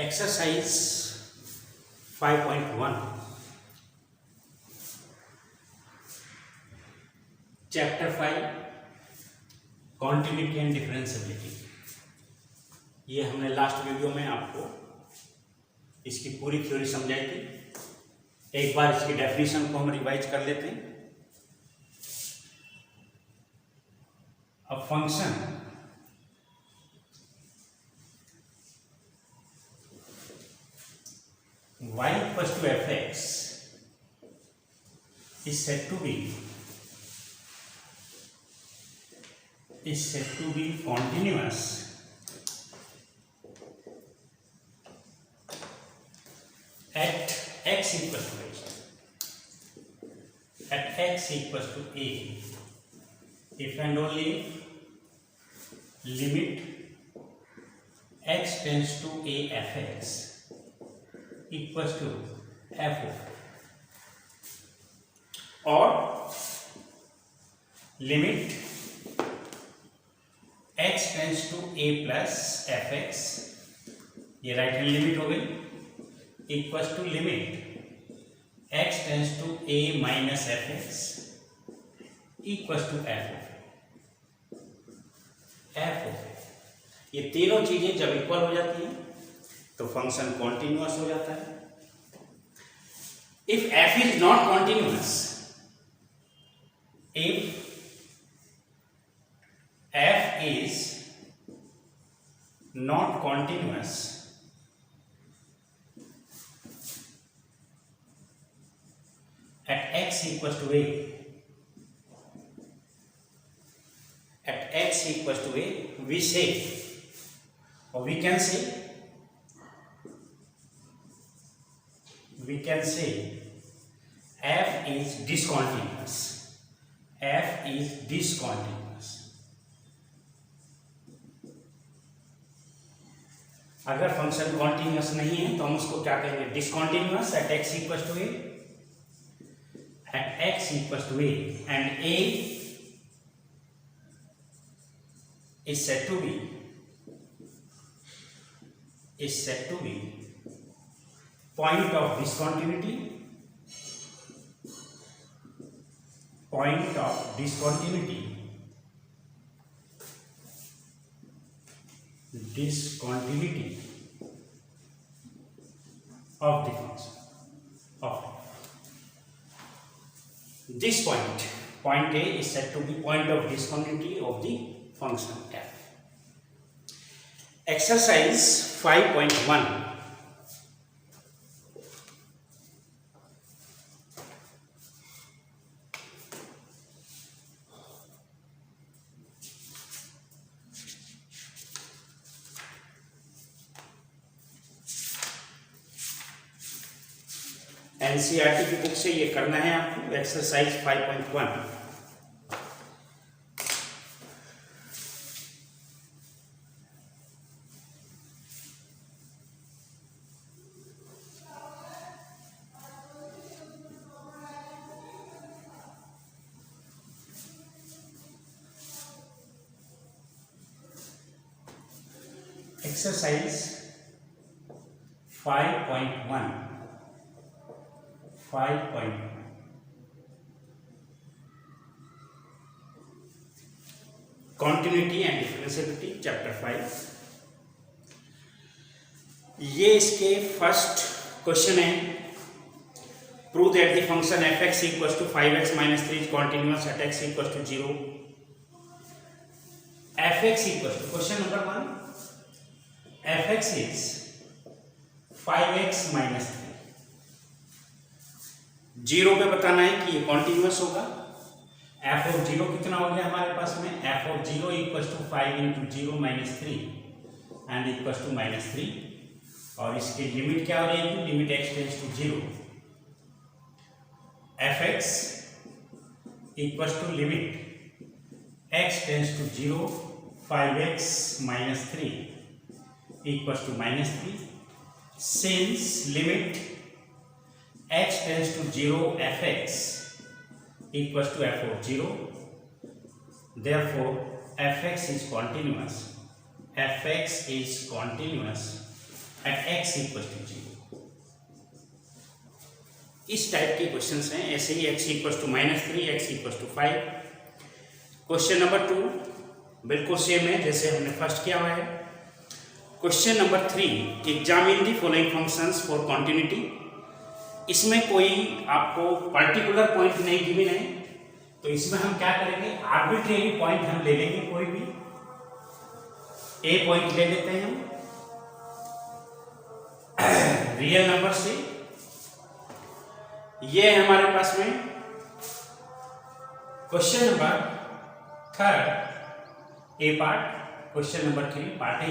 Exercise 5.1 chapter 5 continuity and differentiability. ये हमने last video में आपको इसकी पूरी थ्योरी समझाई थी। एक बार इसकी डेफिनेशन को हम रिवाइज कर लेते हैं। A function y equals to fx is said to be continuous at x equals to a if and only limit x tends to a fx equals to f or limit x tends to a plus fx, ये right hand limit हो गई, equals to limit x tends to a minus fx equals to f। ये तीनों चीजें जब equal हो जाती हैं तो फंक्शन कॉन्टिन्यूअस हो जाता है। If f is not continuous, if f is not continuous, at x equals to a, we say, or we can say f is discontinuous. अगर फंक्शन कॉन्टिन्यूअस नहीं है तो हम उसको क्या कहेंगे? Discontinuous at x equals to a, and a is said to be point of discontinuity, of the function. This point A is said to be point of discontinuity of the function f. Exercise 5.1. NCERT की book से ये करना है आपको। Exercise 5.1। Exercise 5.1 continuity and differentiability chapter 5। ये इसके first question है। Prove that the function f x equals to 5x minus 3 is continuous at x equals to 0। F x equals to, question number 1, f x is 5x minus 3। 0 पे बताना है कि ये continuous होगा। f of 0 कितना हो गया हमारे पास में? f of 0 equals to 5 into 0 minus 3 and equals to minus 3। और इसकी लिमिट क्या हो जाएगी? Limit x tends to 0, fx equals to limit x tends to 0 5x minus 3 equals to minus 3। Since limit x tends to 0 fx equals to f of 0, therefore fx is continuous at x equal to 0। इस type के questions हैं। ऐसे ही x equal to -3, x equal to 5। Question number 2 बिल्कुल same है जैसे हमने first किया हुआ है। Question number 3, examine the following functions for continuity. इसमें कोई आपको पर्टिकुलर पॉइंट नहीं गिवन है, तो इसमें हम क्या करेंगे, आर्बिट्रेरी पॉइंट हम ले लेंगे। कोई भी ए पॉइंट ले लेते हैं हम रियल नंबर से। ये है हमारे पास में question number 3 A part. Question number 3 part A,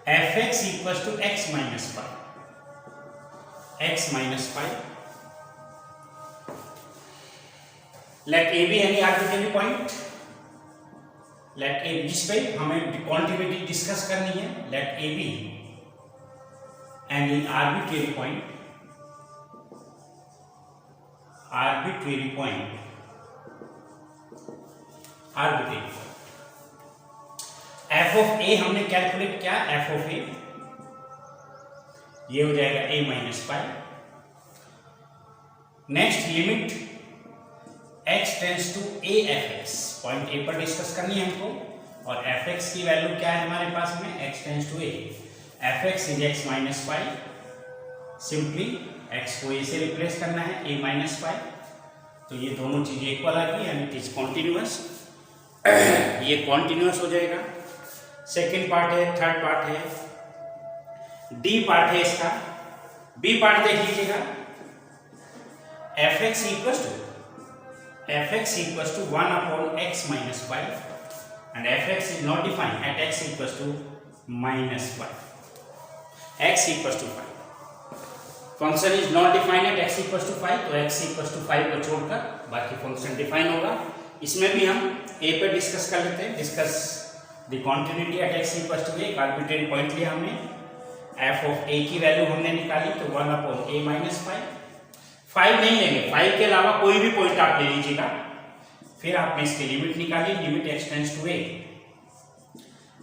F x equal to X minus 5 let A be any arbitrary point. Let A जिस पे हमें कॉन्टिन्यूटी डिस्कस करनी है, let A be any arbitrary point F of A हमने calculate किया, F of ए ये हो जाएगा a minus 5। Next limit x tends to a f x, point a पर डिस्कस करनी है हमको, और एफ एक्स की वैल्यू क्या है हमारे पास में, x tends to a, f x is x minus 5। Simply x को a से रिप्लेस करना है, a माइनस 5, तो ये दोनों चीजें इक्वल आ गई यानी इट इज कॉन्टिन्यूअस। ये कॉन्टिन्यूअस हो जाएगा। सेकेंड पार्ट है, थर्ड पार्ट है, डी पार्ट है इसका। बी पार्ट देख लीजिएगा, f x equal to 1 upon x minus 5 and f x is not defined at x equal to minus 5। X equal to 5, function is not defined at x equal to 5, तो x equal to 5 को छोड़कर बाकी function define होगा। इसमें भी हम ए पे discuss कर लेते हैं, discuss the continuity at x equal to a. Arbitrary point लिया हमने, एफ ऑफ ए की वैल्यू हमने निकाली, तो 1 अपॉन ए माइनस 5 नहीं लेंगे, 5 के अलावा कोई भी पॉइंट आप ले लीजिएगा। फिर आपने इसकी लिमिट निकाली, limit x tends to a,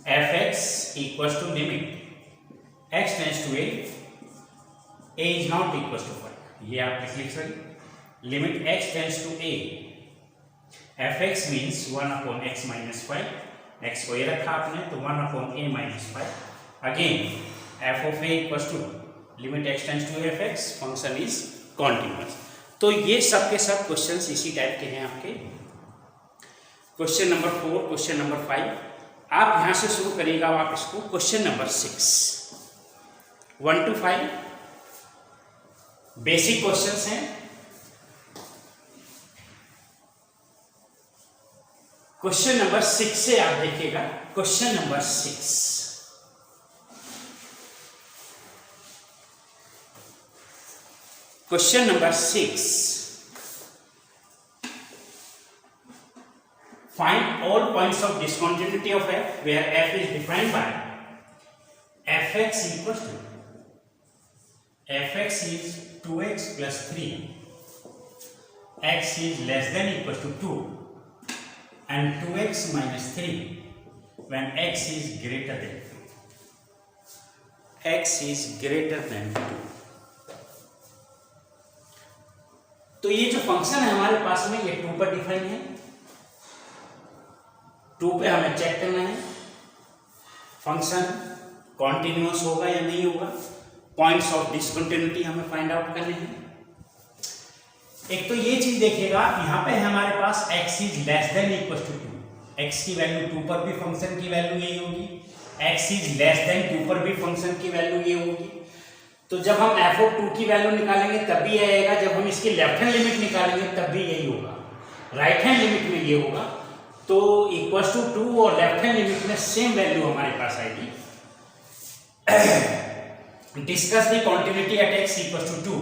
F x equal to limit x tends to a is not equal to 5। ये आप लिख सकते, limit x tends to a, F x means 1 upon x minus 5, x को ये रखा आपने तो 1 upon a minus 5। Again f of a equal to limit x tends to f x, function is continuous. तो ये सब के सब क्वेश्चंस इसी टाइप के हैं आपके। क्वेश्चन नंबर 4, क्वेश्चन नंबर 5, आप यहां से शुरू करिएगा आप इसको। Question number 6, 1 to 5 basic questions हैं। क्वेश्चन नंबर 6 से आप देखिएगा, question number 6, question number 6, find all points of discontinuity of f where f is defined by fx equals to fx is 2x plus 3, x is less than equal to 2 and 2x minus 3 when x is greater than 2। तो ये जो function है हमारे पास में, ये 2 पर define है। 2 पे हमें चेक करना है फंक्शन कॉन्टिन्यूअस होगा या नहीं होगा, पॉइंट्स ऑफ डिसकंटिन्यूटी हमें फाइंड आउट करने हैं। एक तो ये चीज देखिएगा, यहाँ पे हमारे पास x is less than equal to 2, x की वैल्यू 2 पर भी फंक्शन की वैल्यू यही होगी, x इज लेस देन 2 पर भी फंक्शन की वैल्यू ये होगी। तो जब हम f ऑफ 2 की वैल्यू निकालेंगे तब भी यही आएगा, जब हम इसकी लेफ्ट हैंड लिमिट निकालेंगे तब भी यही होगा, राइट हैंड लिमिट में ये होगा। तो इक्वल टू 2 और लेफ्ट हैंड लिमिट में सेम वैल्यू हमारे पास आएगी। Discuss the continuity at x equal to 2,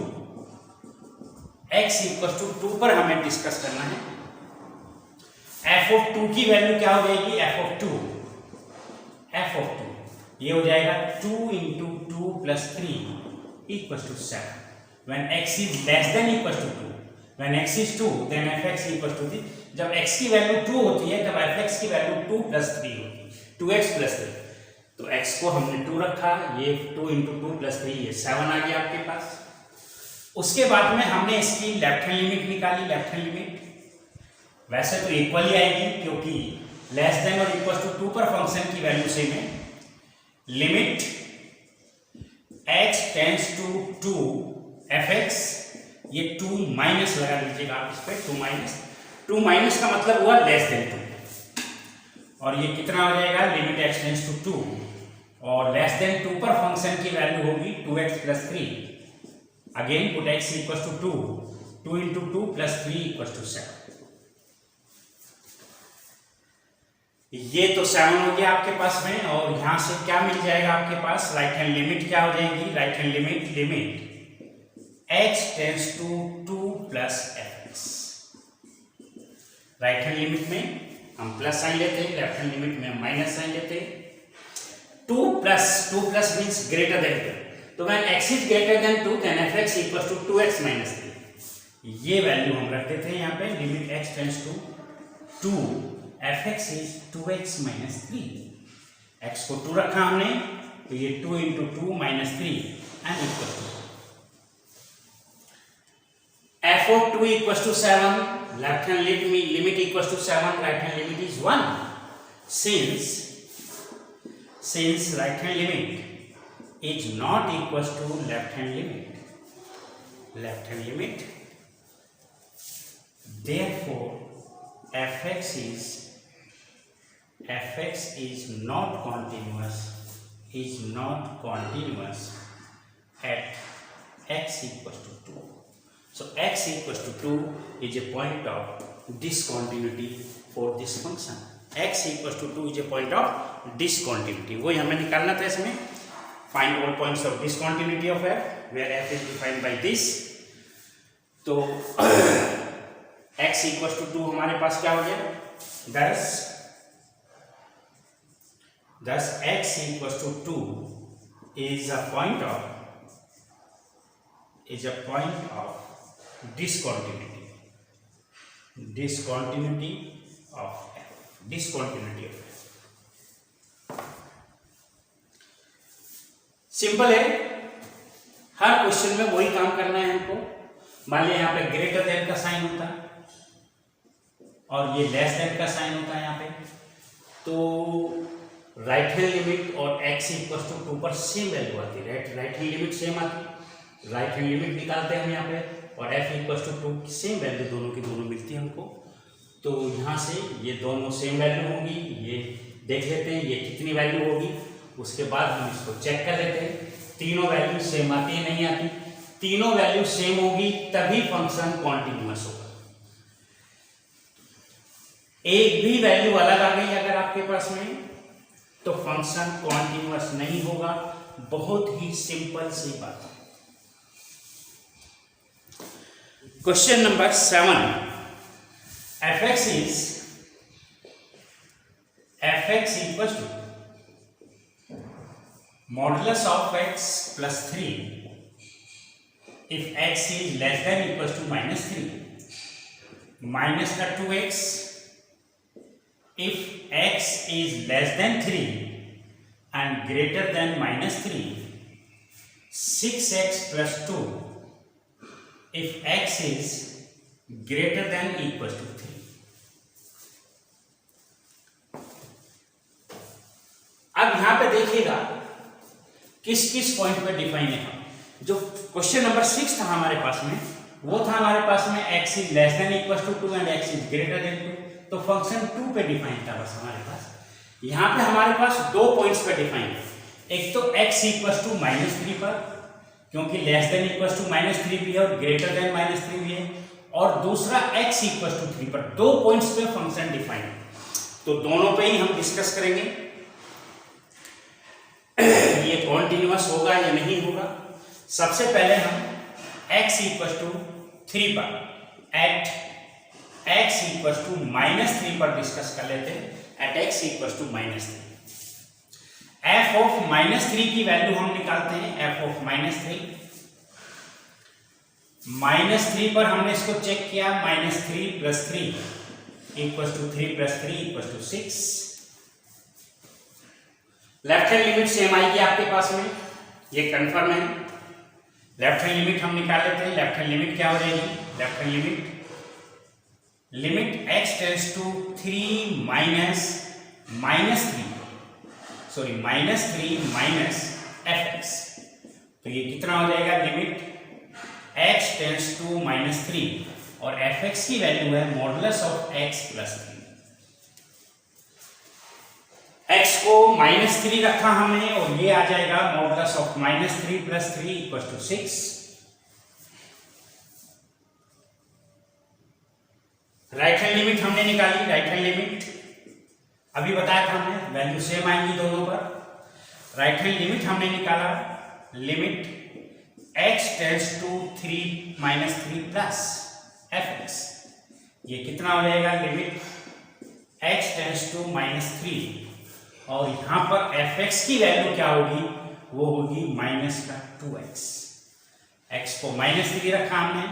x equal to 2 पर हमें डिस्कस करना है। f ऑफ 2 की वैल्यू क्या हो जाएगी, f ऑफ 2 ये हो जाएगा 2 into 2 plus 3 equal to 7 when x is less than equal to 2, when x is 2 then fx equal to 3। जब x की वैल्यू 2 होती है तब fx की वैल्यू 2 प्लस 3 होती है, 2x प्लस 3। तो x को हमने 2 रखा, ये 2 × 2 + 3 ये 7 आ गया आपके पास। उसके बाद में हमने इसकी लेफ्ट हैंड लिमिट निकाली। लेफ्ट हैंड लिमिट वैसे तो इक्वल ही आएगी क्योंकि लेस देन और इक्वल टू 2 पर फंक्शन की वैल्यू सेम है। Limit x tends to 2 fx, ये 2 माइनस लगा दीजिएगा आप इस पे, 2 माइनस का मतलब हुआ लेस देन 2, और ये कितना हो जाएगा, लिमिट x टेंड्स टू 2 और लेस देन 2 पर फंक्शन की वैल्यू होगी 2x + 3। Again put x equal to 2, 2 × 2 + 3 = 7। ये तो 7 हो गया आपके पास में, और यहां से क्या मिल जाएगा आपके पास, राइट हैंड लिमिट क्या हो जाएगी, right hand limit x tends to 2 + fx। Right hand limit में हम प्लस साइन लेते हैं, लेफ्ट हैंड लिमिट में हम माइनस साइन लेते हैं। 2 + मीन्स ग्रेटर देन 2, तो when x is greater than 2 then fx equal to 2x - 3। ये वैल्यू हम रख देते हैं यहाँ पे, limit x tends to 2, fx is 2x - 3। x को 2 रखा हमने, तो ये 2 × 2 - 3 and equal to f of 2 equals to 7, left hand limit equals to 7, right hand limit is 1. Since right hand limit is not equals to left hand limit, therefore fx is not continuous at x equals to 2. So x equals to 2 is a point of discontinuity for this function. x equals to 2 is a point of discontinuity. वही हमें निकालना था इसमें, find all points of discontinuity of f where f is defined by this. तो x equals to 2 हमारे पास क्या हो गया, thus x equals to 2 is a point of discontinuity of f. Simple है, हर क्वेश्चन में वही काम करना है हमको। मान लिया यहाँ पे ग्रेटर देन का साइन होता है और ये लेस देन का साइन होता है यहाँ पे, तो राइट हैंड लिमिट और x इक्वल टू 2 पर सेम वैल्यू आती है, राइट हैंड लिमिट सेम आती है, राइट हैंड लिमिट निकालते हैं हम यहाँ पे, और f इक्वल टू 2 की सेम वैल्यू दोनों की दोनों मिलती है हमको। तो यहाँ से ये दोनों सेम वैल्यू होंगी, ये देख लेते हैं ये कितनी वैल्यू होगी, उसके बाद हम इसको चेक कर लेते हैं तीनों वैल्यू सेम आती है नहीं आती। तीनों वैल्यू सेम होगी तभी फंक्शन कॉन्टिन्यूअस होगा। एक भी वैल्यू अलग आ गई अगर आपके पास में तो फंक्शन कॉन्टिन्यूअस नहीं होगा। बहुत ही सिंपल सी बात है। Question number 7, fx equals to modulus of x plus 3 if x is less than equals to -3 minus the 2x if x is less than 3 and greater than -3 6x plus 2 if x is greater than equals to 3। अब यहां पे देखिएगा किस किस point पे define है। जो question number 6 था हमारे पास में, वो था हमारे पास में x is less than equal to 2 and x is greater than 2, तो फंक्शन 2 पे डिफाइन था बस हमारे पास। यहां पे हमारे पास दो पॉइंट्स पे डिफाइन है, एक तो x इक्वल टू -3 पर, क्योंकि लेस देन इक्वल टू -3 भी है और ग्रेटर देन -3 भी है, और दूसरा x इक्वल टू 3 पर। दो पॉइंट्स पे फंक्शन डिफाइन है, तो दोनों पे ही हम डिस्कस करेंगे ये कॉन्टिन्यूअस होगा या नहीं होगा। सबसे पहले हम x इक्वल टू 3 पर, एट x इक्वल टू -3 पर डिस्कस कर लेते हैं। At x equal to -3 f of -3 की वैल्यू हम निकालते हैं। f ऑफ -3 पर हमने इसको चेक किया, -3 + 3 equal to 3 + 3 equal to 6। Left hand limit same आएगी आपके पास में, ये कंफर्म है। लेफ्ट हैंड लिमिट हम निकाल लेते हैं। लेफ्ट हैंड लिमिट क्या हो जाएगी? Left hand limit x tends to 3 minus 3 minus fx। तो ये कितना हो जाएगा? लिमिट x टेंड्स टू -3 और fx की वैल्यू है modulus of x plus 3। x को -3 रखा हमने और ये आ जाएगा modulus of -3 plus 3 equal to 6। Right hand limit हमने निकाली। राइट हैंड लिमिट अभी बताया था हमने, वैल्यू सेम आएंगी दोनों पर। राइट हैंड लिमिट हमने निकाला, limit x tends to 3 minus 3 plus fx। ये कितना हो जाएगा? लिमिट x टेंड्स टू -3 और यहां पर fx की वैल्यू क्या होगी? वो होगी -2x। x को -3 रखा हमने,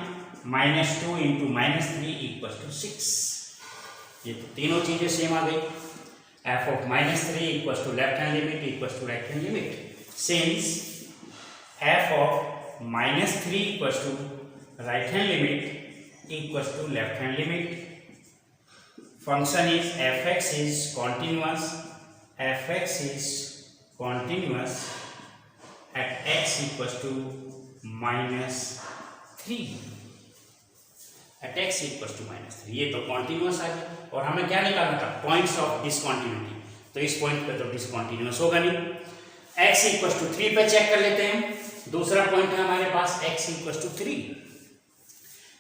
-2 इंटू -3 इक्वल टू 6। ये तो तीनों चीजें सेम आ गई। f of -3 equal to left hand limit equal to right hand limit. Since f of -3 equals to right hand limit equals to left hand limit, function is fx is continuous at x equals to -3 at x equals to -3। ये तो continuous आ गया और हमें क्या निकालना था? Points of discontinuity. तो इस पॉइंट पे तो डिसकॉन्टिन्यूअस होगा नहीं। x इक्वल टू 3 पे चेक कर लेते हैं। दूसरा पॉइंट है हमारे पास x इक्वल टू 3।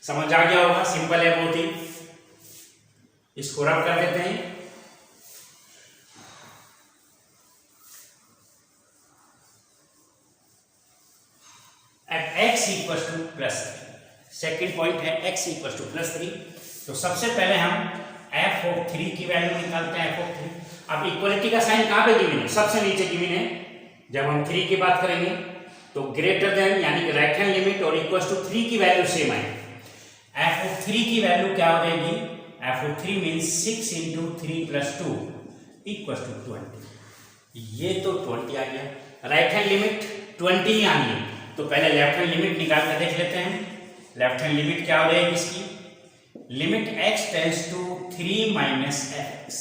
समझ आ गया होगा, सिंपल है बहुत ही। इसको रब कर देते हैं। At x equal to +3। Second point है x इक्वल टू +3। तो सबसे पहले हम f ऑफ 3 की वैल्यू निकालते हैं। f ऑफ 3, अब इक्वलिटी का साइन कहां पे गिवन है? सबसे नीचे गिवन है। जब हम 3 की बात करेंगे तो ग्रेटर देन यानी कि राइट हैंड लिमिट और इक्वल टू 3 की वैल्यू सेम आएगी। f ऑफ 3 की वैल्यू क्या हो जाएगी? f of 3 means 6 into 3 plus 2 equal to 20। ये तो 20 आ गया। राइट हैंड लिमिट 20 ही आनी है, तो पहले लेफ्ट हैंड लिमिट निकाल कर देख लेते हैं। लेफ्ट हैंड लिमिट क्या हो जाएगी इसकी? Limit x tends to 3 minus fx।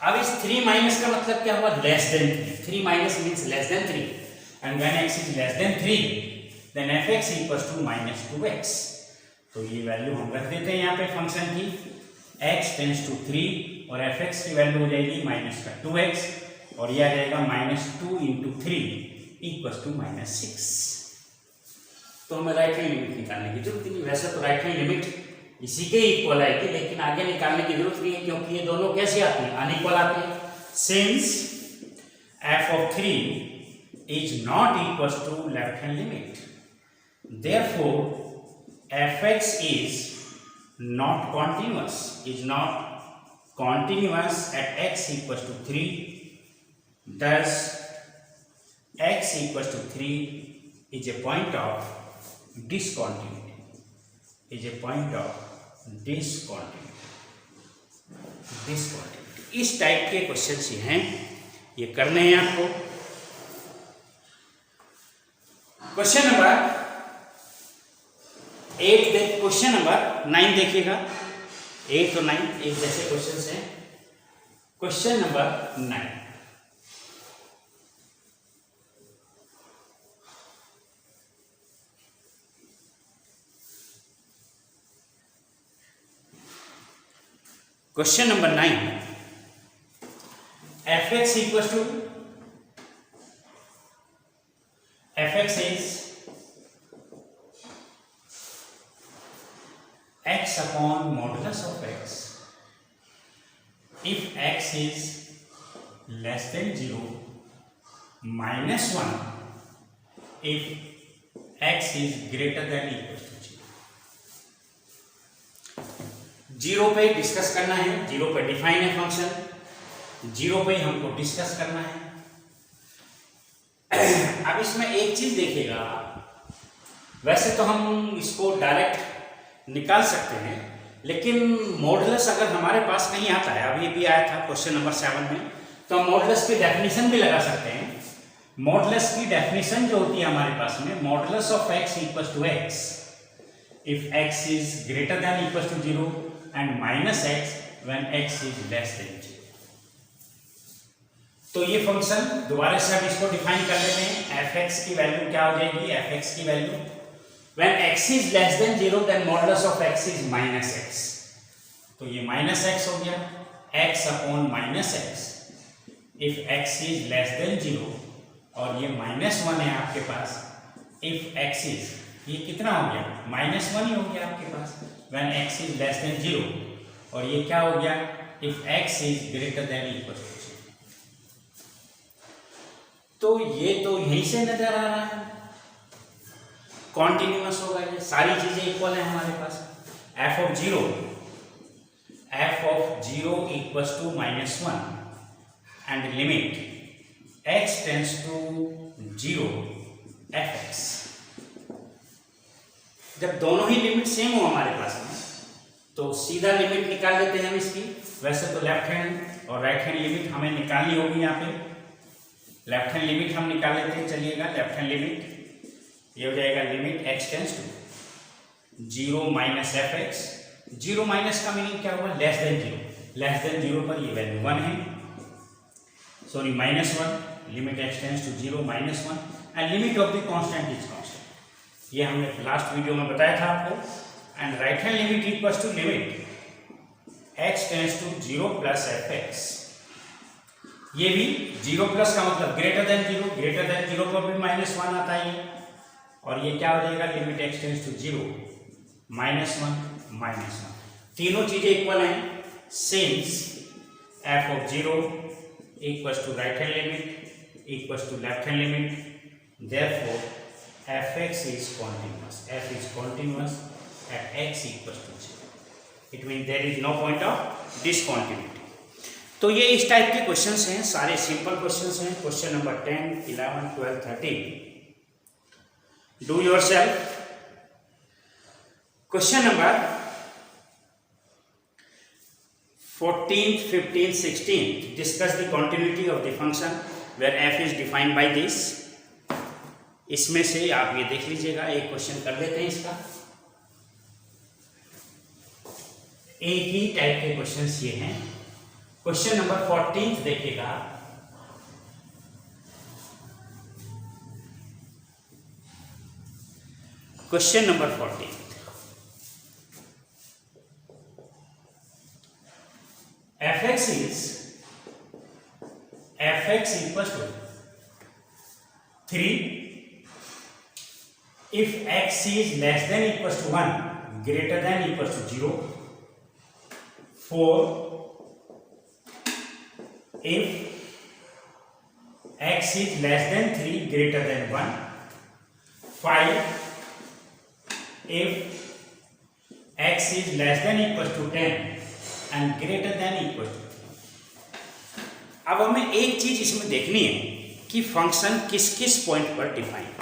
अब इस 3 माइनस का मतलब क्या हुआ? Less than 3। 3 minus means less than 3 and when x is less than 3 then fx equals to -2x। तो ये वैल्यू हम रख देते हैं यहाँ पे फंक्शन की। x टेंड्स टू 3 और fx की वैल्यू हो जाएगी -2x और ये आ जाएगा -2 इंटू 3 इक्वल टू -6। तो हमें राइट हैंड लिमिट निकालने की जरूरत नहीं। वैसे तो राइट हैंड लिमिट इसी के इक्वल आएगी, लेकिन आगे निकालने की जरूरत नहीं है क्योंकि ये दोनों कैसे आते हैं? अनइक्वल आते हैं। Since f of 3 is not equals to left hand limit, therefore fx is not continuous at x equals to 3, thus x equals to 3 is a point of discontinuity, इस टाइप के क्वेश्चन ये हैं, ये करने हैं आपको। क्वेश्चन नंबर 8 देख, question number 9 देखिएगा। 8 और 9 एक जैसे क्वेश्चन हैं। Question number 9, question number 9, fx equals to fx is x upon modulus of x if x is less than 0 minus 1 if x is greater than equal to 0 पे discuss करना है। 0 पे define है फंक्शन, 0 पे हमको discuss करना है। अब इसमें एक चीज देखिएगा, वैसे तो हम इसको डायरेक्ट निकाल सकते हैं, लेकिन मॉडुलस अगर हमारे पास कहीं आता है, अब ये भी आया था क्वेश्चन नंबर 7 में, तो हम मॉडुलस की डेफिनेशन भी लगा सकते हैं। मॉडुलस की डेफिनेशन जो होती है हमारे पास में, modulus of x equal to x if x is greater than equal to 0 and minus x when x is less than 0। तो ये फंक्शन दोबारा से हम इसको डिफाइन कर लेते हैं। f(x) की वैल्यू क्या हो जाएगी? f(x) की value when x is less than 0 then modulus of x is minus x। तो ये माइनस x हो गया, x upon minus x if x is less than 0, और ये -1 है आपके पास इफ x इज, ये कितना हो गया? -1 ही हो गया आपके पास when x is less than 0, और ये क्या हो गया? If x is greater than equal to 0। तो ये तो यहीं से नजर आ रहा है कॉन्टिन्यूअस होगा, ये सारी चीजें इक्वल है हमारे पास। f of 0 equal to -1 and limit x tends to 0 f(x). जब दोनों ही लिमिट सेम हो हमारे पास में तो सीधा लिमिट निकाल लेते हैं हम इसकी। वैसे तो लेफ्ट हैंड और राइट हैंड लिमिट हमें निकालनी होगी। यहाँ पे लेफ्ट हैंड लिमिट हम निकाल लेते हैं। चलिएगा, लेफ्ट हैंड लिमिट ये हो जाएगा limit x tends to 0 minus f(x). 0 minus का मीनिंग क्या हुआ? Less than 0। लेस देन 0 पर ये वैल्यू 1 है, sorry -1। Limit x tends to 0 -1 and limit of the constant is constant. ये हमने लास्ट वीडियो में बताया था आपको। And right hand limit equals to limit x tends to 0 plus f(x). ये भी 0 प्लस का मतलब ग्रेटर देन 0, ग्रेटर देन 0 पर भी -1 आता है ये, और ये क्या हो जाएगा? लिमिट x टेंड्स टू 0 -1 तीनों चीजें इक्वल हैं since f of 0 equals to right hand limit equals to left hand limit, therefore f(x) is continuous. f is continuous at x equals to 0। It mean there is no point of discontinuity. तो ये इस type के questions हैं, सारे simple questions हैं। Question number 10, 11, 12, 13 do yourself. Question number 14, 15, 16 discuss the continuity of the function where f is defined by this. इसमें से आप ये देख लीजिएगा, एक क्वेश्चन कर लेते हैं इसका। एक ही टाइप के क्वेश्चंस ये हैं। क्वेश्चन नंबर 14 देखिएगा। Question number 14, f(x) equals to 3 if x is less than equals to 1, greater than equals to 0, 4 if x is less than 3, greater than 1, 5 if x is less than equals to 10 and greater than equals to 3। अब हमें एक चीज इसमें देखनी है कि function किस किस पॉइंट पर डिफाइन है।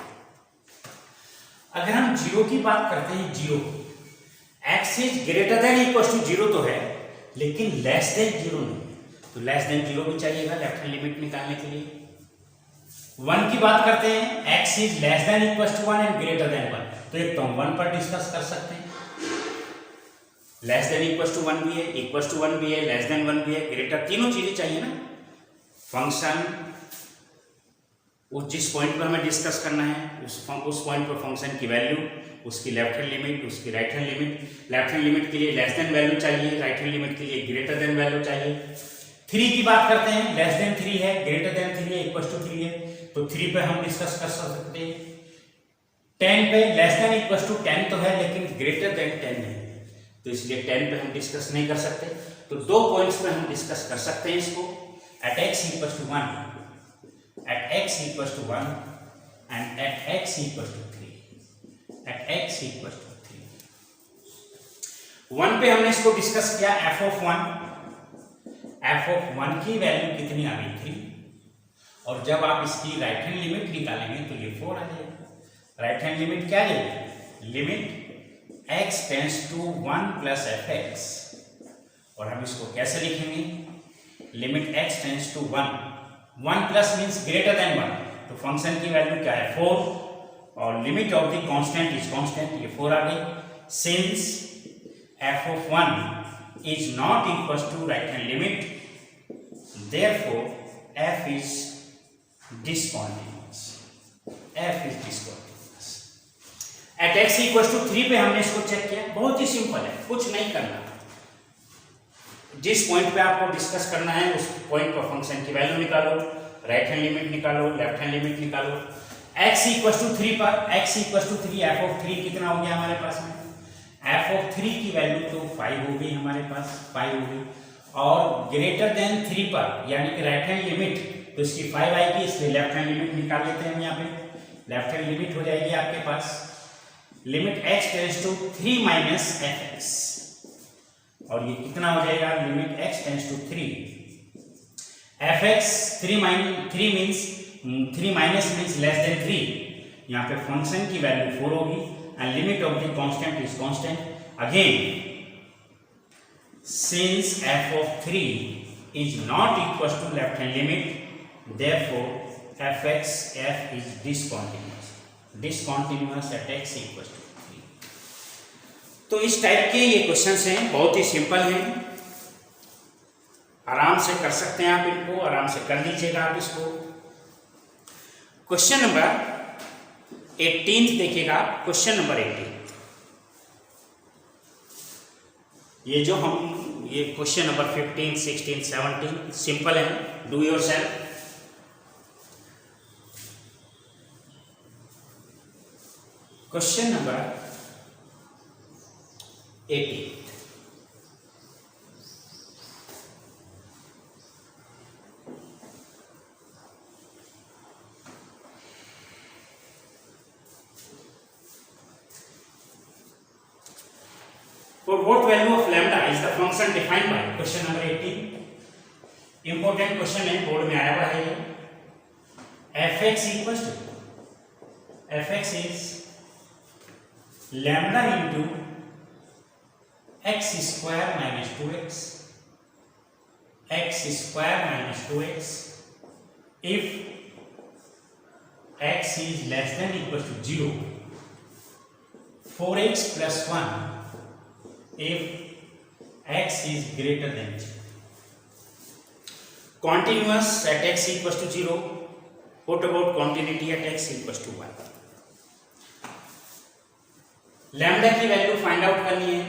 अगर हम 0 की बात करते हैं, 0 x is greater than equals to 0 तो है, लेकिन लेस देन 0 नहीं, तो लेस देन 0 भी चाहिएगा लेफ्ट हैंड लिमिट निकालने के लिए। 1 की बात करते हैं, x is less than equals to 1 and greater than 1, तो एक तो हम 1 पर डिस्कस कर सकते हैं। लेस देन इक्वल्स टू 1 भी है, इक्वल्स टू 1 भी है, लेस देन 1 भी है, ग्रेटर, तीनों चीजें चाहिए ना। फंक्शन जिस पॉइंट पर हमें डिस्कस करना है उस पॉइंट पर फंक्शन की वैल्यू, उसकी लेफ्ट हैंड लिमिट, उसकी right hand limit. Left hand limit के लिए लेस देन वैल्यू चाहिए, राइट हैंड लिमिट के लिए ग्रेटर देन वैल्यू चाहिए। 3 की बात करते हैं, लेस देन 3 है, ग्रेटर देन 3 है, इक्वल्स टू 3 है, तो 3 पे हम डिस्कस कर सकते हैं। 10 पे लेस देन इक्वल्स टू 10 तो है, लेकिन ग्रेटर देन 10 नहीं, तो इसलिए 10 पे हम डिस्कस नहीं कर सकते। तो 2 पॉइंट्स पे हम डिस्कस कर सकते हैं इसको, at x equals to 1, at x equals to 1 and at x equals to 3, at x equals to 3। 1 पे हमने इसको डिस्कस किया, f of 1 की वैल्यू कितनी आ गई? 3, और जब आप इसकी राइट हैंड लिमिट निकालेंगे तो ये 4 आ जाएगा। राइट हैंड लिमिट क्या है? Limit x tends to 1 plus f(x), और हम इसको कैसे लिखेंगे? Limit x tends to 1, 1 plus means greater than 1, तो फंक्शन की वैल्यू क्या है 4 और limit of the constant is constant, ये 4 आ गई। Since f of 1 is not equals to right hand limit, therefore f is discontinuous, f is discontinuous। at x equals to 3 पे हमने इसको चेक किया, बहुत ही सिंपल है, कुछ नहीं करना, जिस पॉइंट पे आपको डिस्कस करना है उस पॉइंट पर फंक्शन की वैल्यू निकालो, राइट हैंड लिमिट निकालो, लेफ्ट हैंड लिमिट निकालो। x इक्वल टू 3 पर x equal to 3 f of 3 कितना हो गया हमारे पास में, f ऑफ 3 की वैल्यू तो 5 हो गई हमारे पास, 5 हो गई, और ग्रेटर देन 3 पर यानी कि राइट हैंड लिमिट तो इसकी 5 आएगी, इसलिए लेफ्ट हैंड लिमिट निकाल लेते हैं हम यहाँ पे। लेफ्ट हैंड लिमिट हो जाएगी आपके पास limit x tends to 3 minus fx, और ये कितना हो जाएगा, limit x tends to 3 fx 3 minus means less than 3, यहाँ पे फंक्शन की वैल्यू 4 होगी and limit of the constant is constant. Again since f of 3 is not equals to left hand limit, therefore f is discontinuous at x equals to 3। तो इस type के ये questions हैं, बहुत ही सिंपल हैं, आराम से कर सकते हैं आप इनको, आराम से कर लीजिएगा आप इसको। क्वेश्चन नंबर 18 देखिएगा, क्वेश्चन नंबर 18, ये जो हम ये क्वेश्चन नंबर 15, 16, 17 सिंपल है, do your self. Question number 18, for what value of lambda is the function defined by, question number 18 important question है, बोर्ड में आया हुआ है ये। fx equals to fx is lambda into x square minus 2x, x square minus 2x if x is less than equals to 0, 4x plus 1 if x is greater than 0, continuous at x equals to 0, what about continuity at x equals to 1। Lambda की value find out करनी है,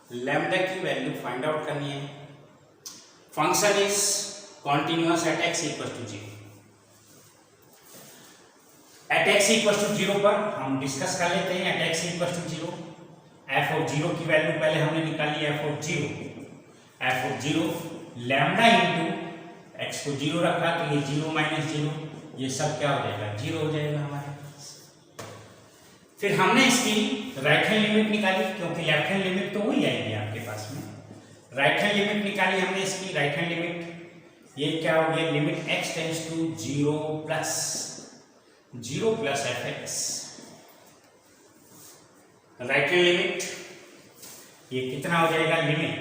lambda की value find out करनी है, function is continuous at x equal to 0, at x equal to 0 पर हम discuss कर लेते हैं, at x equal to 0 f of 0 की वैल्यू पहले हमने निकाली, f of 0 lambda into x को 0 रखा तो ये 0 माइनस 0, ये सब क्या हो जाएगा 0 हो जाएगा हमारे। फिर हमने इसकी राइट हैंड लिमिट निकाली, क्योंकि लेफ्ट हैंड लिमिट तो वही आएगी आपके पास में, राइट हैंड लिमिट निकाली हमने इसकी राइट हैंड लिमिट, ये क्या हो गया limit x tends to 0 plus fx, right hand limit ये कितना हो जाएगा लिमिट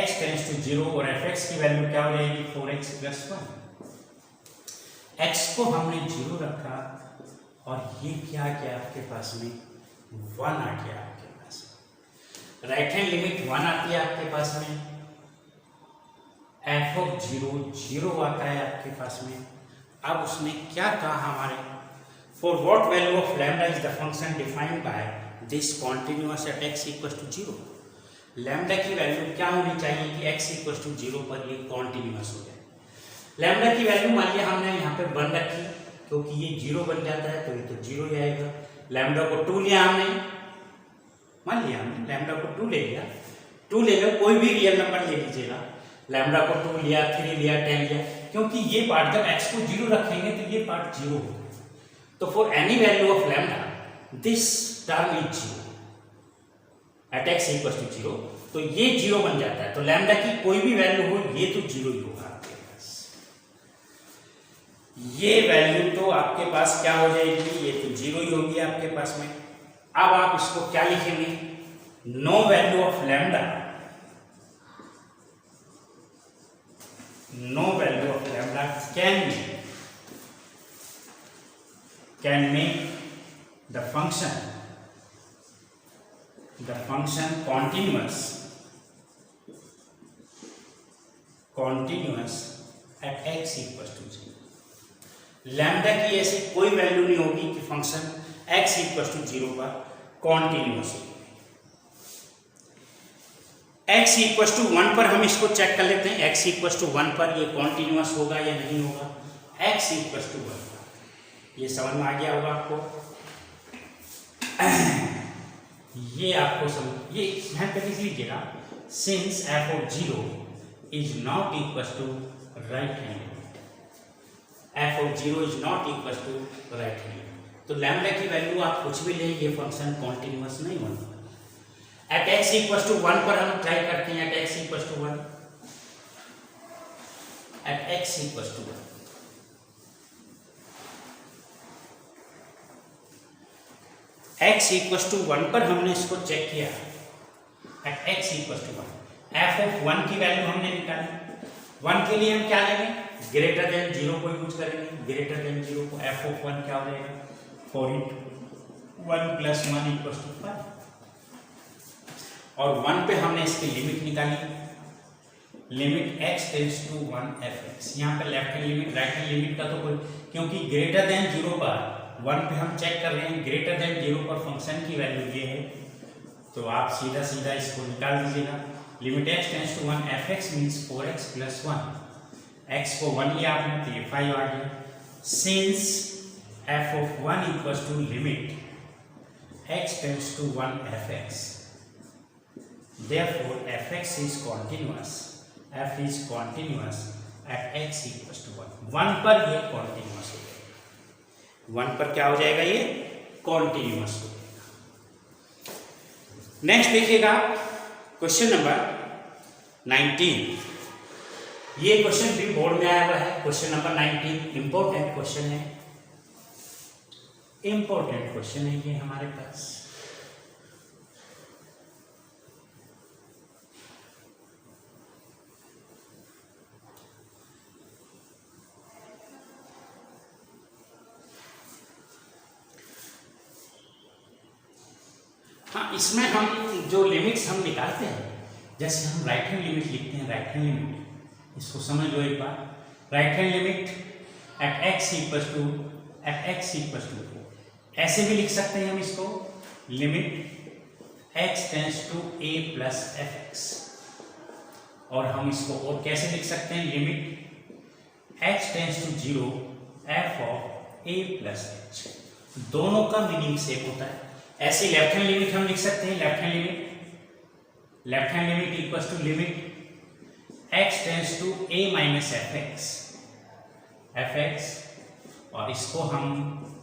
x टेंड्स टू 0 और fx की वैल्यू क्या हो जाएगी 4x प्लस 1, x को हमने 0 रखा और ये क्या क्या आपके पास में 1 आ गया आपके पास, राइट हैंड लिमिट 1 आती है आपके पास में, f ऑफ 0 आता है आपके पास में। अब उसने क्या कहा हमारे, for what value of lambda is the function defined by this continuous at x equal to 0, lambda की वैल्यू क्या होनी चाहिए कि x इक्वल टू 0 पर ये कॉन्टिन्यूअस हो जाए। लैम्डा की वैल्यू मान लिया हमने यहाँ पे 1 रखी, क्योंकि ये 0 बन जाता है तो ये तो 0 ही आएगा। लैम्डा को 2 लिया हमने, मान लिया हमने लैम्डा को 2 ले लिया, 2 ले लो, कोई भी रियल नंबर ले लीजिएगा, लैम्डा को 2 लिया, 3 लिया, 10 लिया, क्योंकि ये पार्ट जब x को 0 रखेंगे तो ये पार्ट 0 होगा, तो for any value of lambda this term is 0 at x equal to 0, तो ये 0 बन जाता है, तो लैम्डा की कोई भी वैल्यू हो ये तो 0 ही होगा आपके पास, ये वैल्यू तो आपके पास क्या हो जाएगी, ये तो 0 ही होगी आपके पास में। अब आप इसको क्या लिखेंगे, no value of lambda no value of lambda can make the function continuous at x equals to 0. Lambda की ऐसी कोई वैल्यू नहीं होगी कि फंक्शन x इक्वल टू 0 पर कॉन्टिन्यूस हो। x इक्वल टू 1 पर हम इसको चेक कर लेते हैं, x इक्वल टू 1 पर ये कॉन्टिन्यूस होगा या नहीं होगा। x इक्वल टू 1 पर ये समझ में आ गया होगा आपको। ये आपको समझ, ये यहाँ पे लिख लीजिएगा, since f of 0 is not equal to right hand, f of 0 is not equal to right hand, तो लैम्डा की वैल्यू आप कुछ भी लें, ये फंक्शन कॉन्टिन्यूस नहीं होगा। एट x इक्वल टू 1 पर हम ट्राई करते हैं, at x equal to 1, at x equal to 1, x equal to 1 पर हमने इसको चेक किया, at x equal to 1, f of 1 की वैल्यू हमने निकाली। 1 के लिए हम क्या लेंगे, ग्रेटर देन 0 को यूज करेंगे, ग्रेटर देन 0 को, f ऑफ 1 क्या हो जाएगा, 4 × 1 + 1 इक्वल टू 5, और 1 पे हमने इसकी लिमिट निकाली, limit x tends to 1 fx। यहाँ पे left hand limit right hand limit का तो कोई, क्योंकि ग्रेटर देन 0 पर 1 पे हम चेक कर रहे हैं, ग्रेटर देन 0 पर फंक्शन की वैल्यू ये है, तो आप सीधा सीधा इसको निकाल दीजिएगा। Limit x tends to 1 fx means 4x + 1, x को 1 लिया आपने तो ये 5 आ गया। Since f of 1 equal to limit x tends to 1 fx, therefore fx is continuous, f is continuous at x equals to 1। 1 पर ये continuous हो जाएगा, 1 पर क्या हो जाएगा, ये continuous हो जाएगा। नेक्स्ट देखिएगा क्वेश्चन नंबर 19। ये क्वेश्चन भी बोर्ड में आया हुआ है, क्वेश्चन नंबर 19 इंपॉर्टेंट क्वेश्चन है, इंपॉर्टेंट क्वेश्चन है ये हमारे पास। हाँ, इसमें हम जो लिमिट्स हम निकालते हैं, जैसे हम राइट हैंड लिमिट लिखते हैं, राइट हैंड लिमिट, इसको समझ लो एक बार। Right hand limit at x equal to 4, ऐसे भी लिख सकते हैं हम इसको, limit x tends to a + fx, और हम इसको और कैसे लिख सकते हैं, limit x tends to 0 f of a + h। दोनों का मीनिंग सेम होता है। ऐसी लेफ्ट हैंड लिमिट हम लिख सकते हैं, left hand limit equals to limit x tends to a - fx, और इसको हम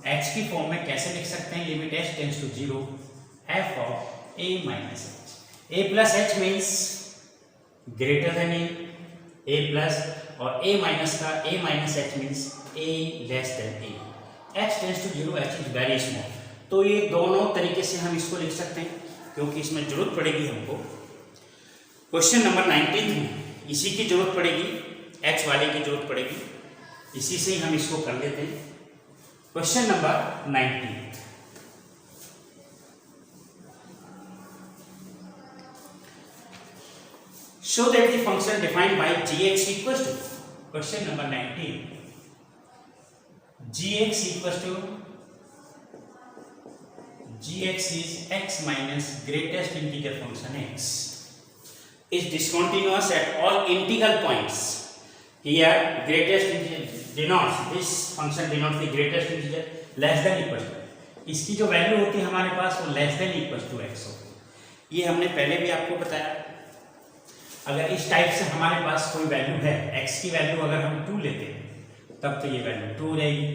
h की फॉर्म में कैसे लिख सकते हैं, limit h tends to 0 f of a - h। a + h means greater than a plus, और a माइनस का a - h means a less than a, h tends to 0, h is very small. तो ये दोनों तरीके से हम इसको लिख सकते हैं, क्योंकि इसमें जरूरत पड़ेगी हमको। क्वेश्चन नंबर 19 में इसी की जरूरत पड़ेगी, x वाले की जरूरत पड़ेगी, इसी से ही हम इसको कर लेते हैं। Question number 19, show that the function defined by gx equals to, question number 19, gx is x minus greatest integer function x is discontinuous at all integral points. Here greatest integer denotes, this function denotes the greatest integer less than equals to, इसकी जो value होती है हमारे पास वो less than equals to x होती है। ये हमने पहले भी आपको बताया। अगर इस टाइप से हमारे पास कोई वैल्यू है, x की वैल्यू अगर हम 2 लेते हैं तब तो ये वैल्यू 2 रहेगी,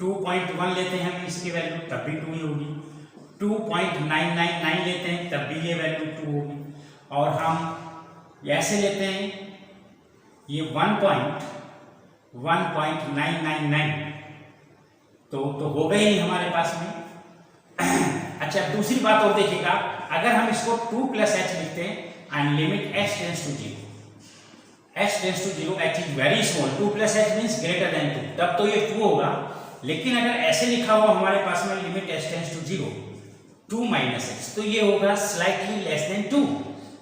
2.1 लेते हैं हम इसकी वैल्यू तब भी 2 ही होगी, 2.999 लेते हैं तब भी ये वैल्यू 2 होगी, और हम ऐसे लेते हैं ये 1.999 तो हो गए ही हमारे पास में। अच्छा, दूसरी बात और देखिएगा, अगर हम इसको 2 + h लिखते हैं and limit h tends to 0, h tends to 0 h is very small, 2 plus h means greater than 2, तब तो ये 2 होगा। लेकिन अगर ऐसे लिखा हुआ हमारे पास में limit h tends to 0 2 minus h, तो ये होगा slightly less than 2,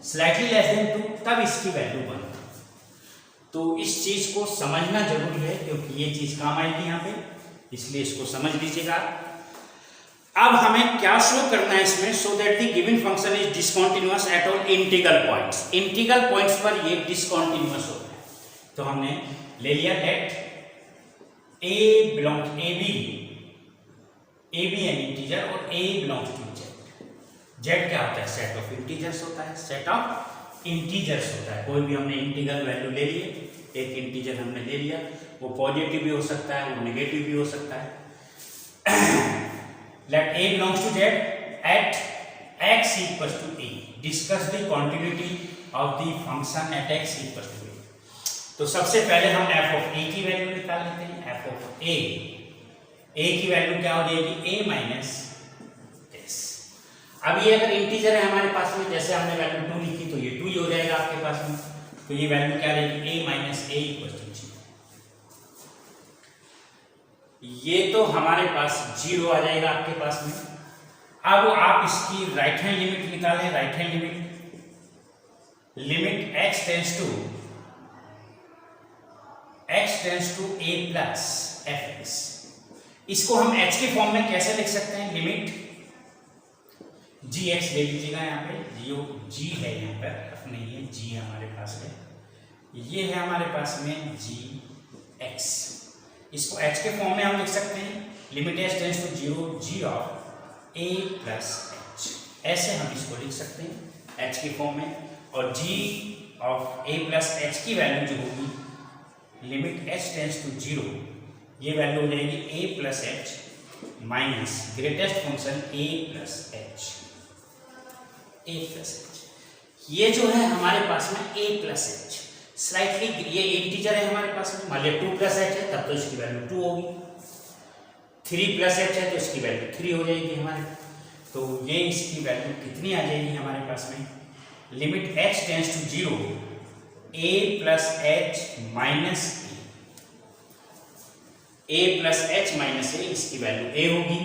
slightly less than 2, तब इसकी वैल्यू 1। तो इस चीज को समझना जरूरी है क्योंकि ये चीज काम आएगी यहाँ पे, इसलिए इसको समझ लीजिएगा। अब हमें क्या शो करना है इसमें, so that the given function is discontinuous at all integral points. Integral points पर ये डिसकंटीन्यूअस होता है। तो हमने ले लिया let a belongs a b an integer और a belongs to z। z क्या होता है, सेट ऑफ इंटीजर्स होता है, सेट ऑफ इंटीजर्स होता है। कोई भी हमने इंटीग्रल वैल्यू ले लिए, एक इंटीजर हमने ले लिया, वो पॉजिटिव भी हो सकता है, वो नेगेटिव भी हो सकता है। Let a belongs to z at x equals to a. Discuss the continuity of the function at x equals to a. तो सबसे पहले हम f of a की वैल्यू निकाल लेते हैं। f of a की वैल्यू क्या हो जाएगी, a माइनस s। अब ये अगर इंटीजर है हमारे पास में, जैसे हमने वैल्यू 2 लिखी तो ये 2 ही हो जाएगा आपके पास में। तो ये वैल्यू क्या रहेगी, a minus a equals to 0। ये तो हमारे पास 0 आ जाएगा आपके पास में। अब आप इसकी राइट हैंड लिमिट निकालें। Right hand limit x tends to a plus fx। इसको हम h के फॉर्म में कैसे लिख सकते हैं, लिमिट gx ले लीजिएगा। यहाँ पे g है, यहाँ पर f नहीं है, g हमारे पास है, ये है हमारे पास में gx। इसको h के फॉर्म में हम लिख सकते हैं, limit h tends to 0 g of a plus h। ऐसे हम इसको लिख सकते हैं h के फॉर्म में। और g of a plus h की वैल्यू जो होगी, लिमिट h टेंड्स टू 0, ये वैल्यू हो जाएगी a plus h minus greatest function a plus h। ये जो है हमारे पास में a प्लस h, स्लाइटली ये इंटीजर है हमारे पास में। मान लिया 2 प्लस h है, तब तो इसकी वैल्यू 2 होगी। 3 प्लस h है तो इसकी वैल्यू 3 हो जाएगी हमारे। तो ये इसकी वैल्यू कितनी आ जाएगी हमारे पास में, limit h tends to 0 a plus h minus a plus h minus a, इसकी वैल्यू a होगी।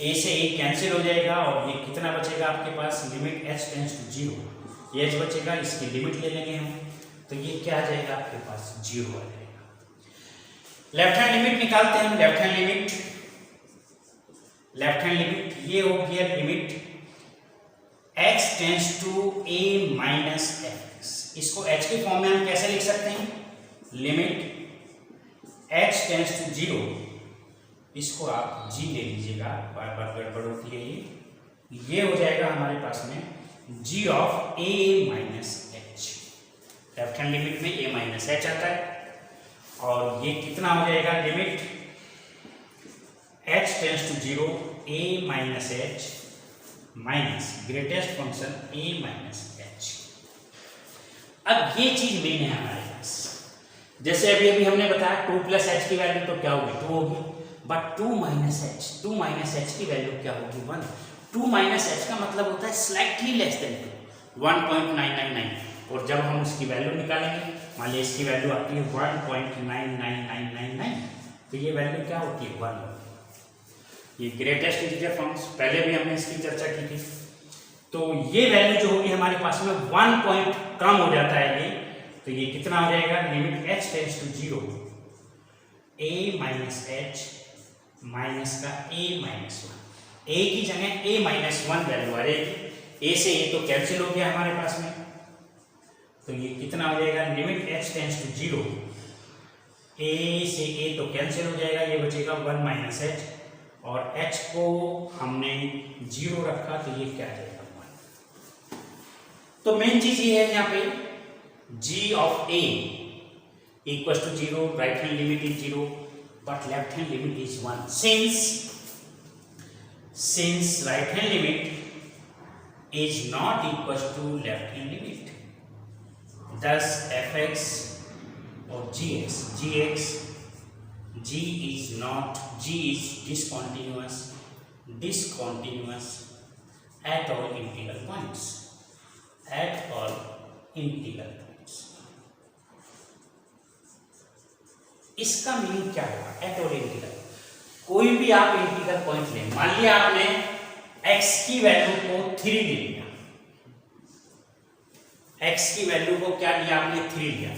a से a कैंसिल हो जाएगा और ये कितना बचेगा आपके पास, लिमिट h टेंड्स टू 0, ये h बचेगा, इसकी लिमिट ले लेंगे हम, तो ये क्या आ जाएगा आपके पास, 0 आ जाएगा। लेफ्ट हैंड लिमिट निकालते हैं हम। लेफ्ट हैंड लिमिट ये हो गया limit x tends to a minus fx। इसको h के फॉर्म में हम कैसे लिख सकते हैं, लिमिट h टेंड्स टू 0, इसको आप g ले लीजिएगा, बार बार गड़बड़ होती है ये हो जाएगा हमारे पास में g of a minus h। Left hand limit में a माइनस h आता है और ये कितना हो जाएगा, limit h tends to 0 a minus h minus greatest function a minus h। अब ये चीज मेन है हमारे पास। जैसे अभी अभी हमने बताया 2 प्लस h की वैल्यू तो क्या होगी, 2 होगी, बट 2 माइनस h की वैल्यू क्या होगी, 1। 2 माइनस h का मतलब होता है स्लाइटली लेस देन 2, 1.999। और जब हम उसकी वैल्यू निकालेंगे, मान लीजिए इसकी वैल्यू आती है 1.99999, तो ये वैल्यू क्या होती है, 1 होती है। ये ग्रेटेस्ट इंटीजर फॉर्म्स पहले भी हमने इसकी चर्चा की थी। तो ये वैल्यू जो होगी हमारे पास में 1 पॉइंट कम हो जाता है ये, तो ये कितना हो जाएगा, limit h tends to 0 a minus h minus का a माइनस 1, a की जगह a माइनस 1 वैल्यू आ जाएगी। a से a तो कैंसिल हो गया हमारे पास में, तो ये कितना हो जाएगा, limit h tends to 0, a से a तो कैंसिल हो जाएगा, ये बचेगा 1 माइनस h, और h को हमने 0 रखा तो ये क्या आ जाएगा, 1। तो मेन चीज ये है यहाँ पे g of a equal to 0, right hand limit is 0 but left hand limit is 1, since right hand limit is not equal to left hand limit, thus fx or g is discontinuous at all integral points, इसका meaning क्या होगा? Eight all integral, कोई भी आप integral point लें, मान लिया आपने x की वैल्यू को 3 ले लिया, x की वैल्यू को क्या लिया आपने? 3 लिया।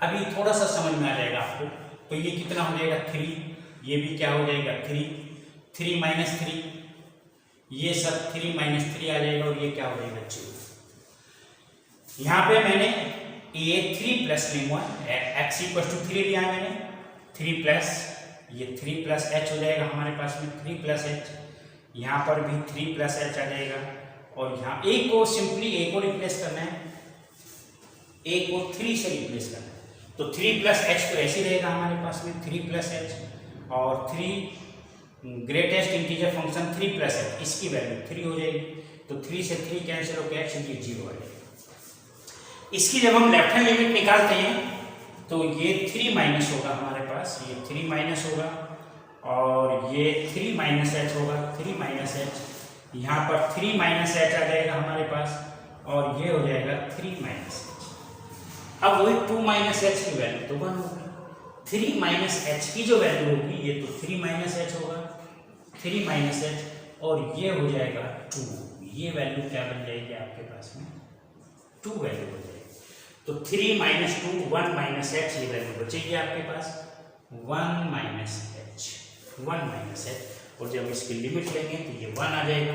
अभी थोड़ा सा समझ में आ जाएगा आपको। तो ये कितना हो जाएगा? 3, ये भी क्या हो जाएगा? 3 माइनस 3, ये सब 3 माइनस 3 आ जाएगा और ये क्या हो जाएगा? 0। यहाँ पे मैंने ये 3 प्लस लूंगा, x इक्वल टू 3 लिया है मैंने, 3 प्लस ये 3 प्लस h हो जाएगा हमारे पास में, 3 प्लस h, यहाँ पर भी 3 प्लस h आ जाएगा। और यहाँ a को सिंपली a को रिप्लेस करना है, a को 3 से रिप्लेस करना है, तो 3 प्लस h तो ऐसे रहेगा हमारे पास में, 3 प्लस h, और 3 greatest integer function 3 plus h, इसकी वैल्यू 3 हो जाएगी। तो 3 से 3 कैंसिल होकर h ये 0 आ जाएगा। इसकी जब हम लेफ्ट हैंड लिमिट निकालते हैं तो ये 3 माइनस होगा हमारे पास, ये 3 माइनस होगा, और ये 3 माइनस h होगा, 3 माइनस h, यहाँ पर 3 माइनस h आ जाएगा हमारे पास, और ये हो जाएगा 3 माइनस h। अब वही 2 माइनस h की वैल्यू तो 1 होगी, 3 माइनस h की जो वैल्यू होगी ये तो 3 माइनस h होगा, 3 माइनस h, और ये हो जाएगा 2, ये वैल्यू क्या बन जाएगी आपके पास में? 2 वैल्यू हो जाएगी। तो 3 माइनस 2 1 माइनस h, ये वैल्यू बचेगी आपके पास 1 माइनस h, 1 माइनस h, और जब इसकी लिमिट लेंगे तो ये 1 आ जाएगा।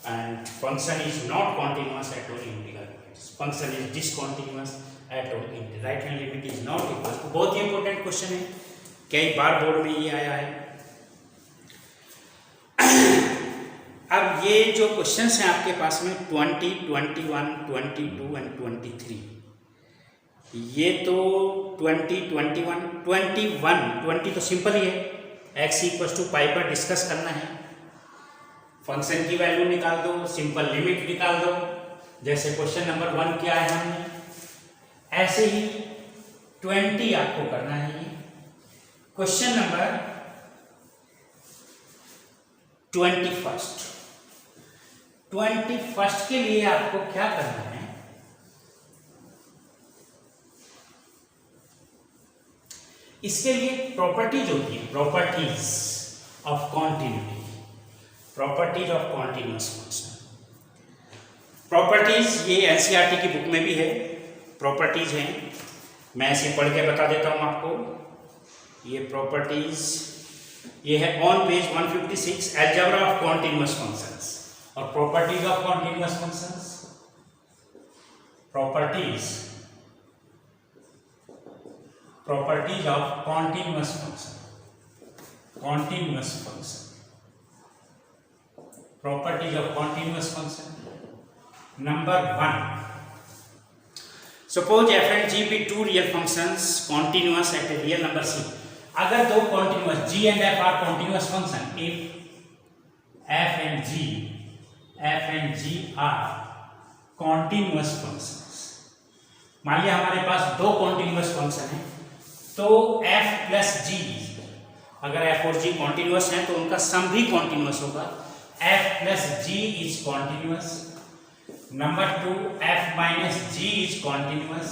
And function is not continuous at all integral points, function is discontinuous at all integral, right hand limit is not equal to. बहुत ही इंपॉर्टेंट क्वेश्चन है, कई बार बोर्ड में ये आया है। अब ये जो क्वेश्चंस हैं आपके पास में 20, 21, 22 एंड 23, ये तो 20, 21, 20 तो सिंपल ही है, x इक्वल टू पाई पर डिस्कस करना है, फंक्शन की वैल्यू निकाल दो, सिंपल लिमिट निकाल दो, जैसे क्वेश्चन नंबर 1 किया है हमने, ऐसे ही 20 आपको करना है। ये क्वेश्चन नंबर 21 के लिए आपको क्या करना है? इसके लिए प्रॉपर्टीज होती है, properties of continuity, properties of continuous function. Properties ये एनसीईआरटी की बुक में भी है, प्रॉपर्टीज हैं, मैं ऐसे पढ़ के बता देता हूं आपको। ये प्रॉपर्टीज ये है on page 156, algebra of continuous functions और properties of continuous functions, properties of continuous function, continuous function, properties of continuous function. Number 1, suppose f and g be two real functions continuous at a real number c। अगर दो continuous g and f are continuous function, if f and g are continuous functions, मान लिया हमारे पास दो continuous function है, तो f plus g, अगर f और g continuous है तो उनका सम भी continuous होगा, f plus g is continuous। Number 2, f minus g is continuous।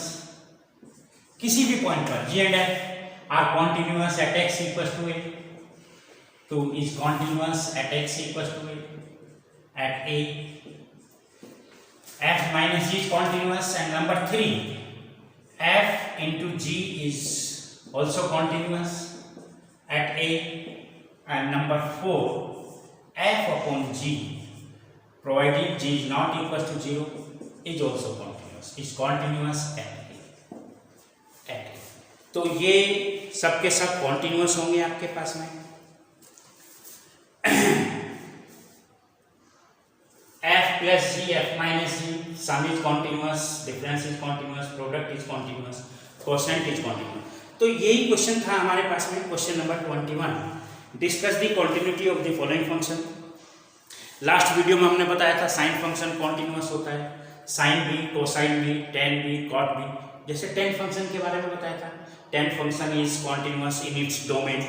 किसी भी पॉइंट पर g and f are continuous at x equals to a, तो is continuous at x equals to a, at a। f minus g is continuous। and number 3, f into g is also continuous at a। and number 4, f upon g provided g is not equal to 0 is also continuous, is continuous at a। तो ये सब के सब continuous होंगे आपके पास में। f plus g, f minus g, sum is continuous, difference is continuous, product is continuous, quotient is continuous। तो यही क्वेश्चन था हमारे पास में, question number 21। Discuss the continuity of the following function. Last video में हमने बताया था साइन फंक्शन कॉन्टिन्यूअस होता है, साइन भी, कोसाइन भी, टेन भी, कॉट भी। जैसे टेन फंक्शन के बारे में बताया था, ten function is continuous in its domain,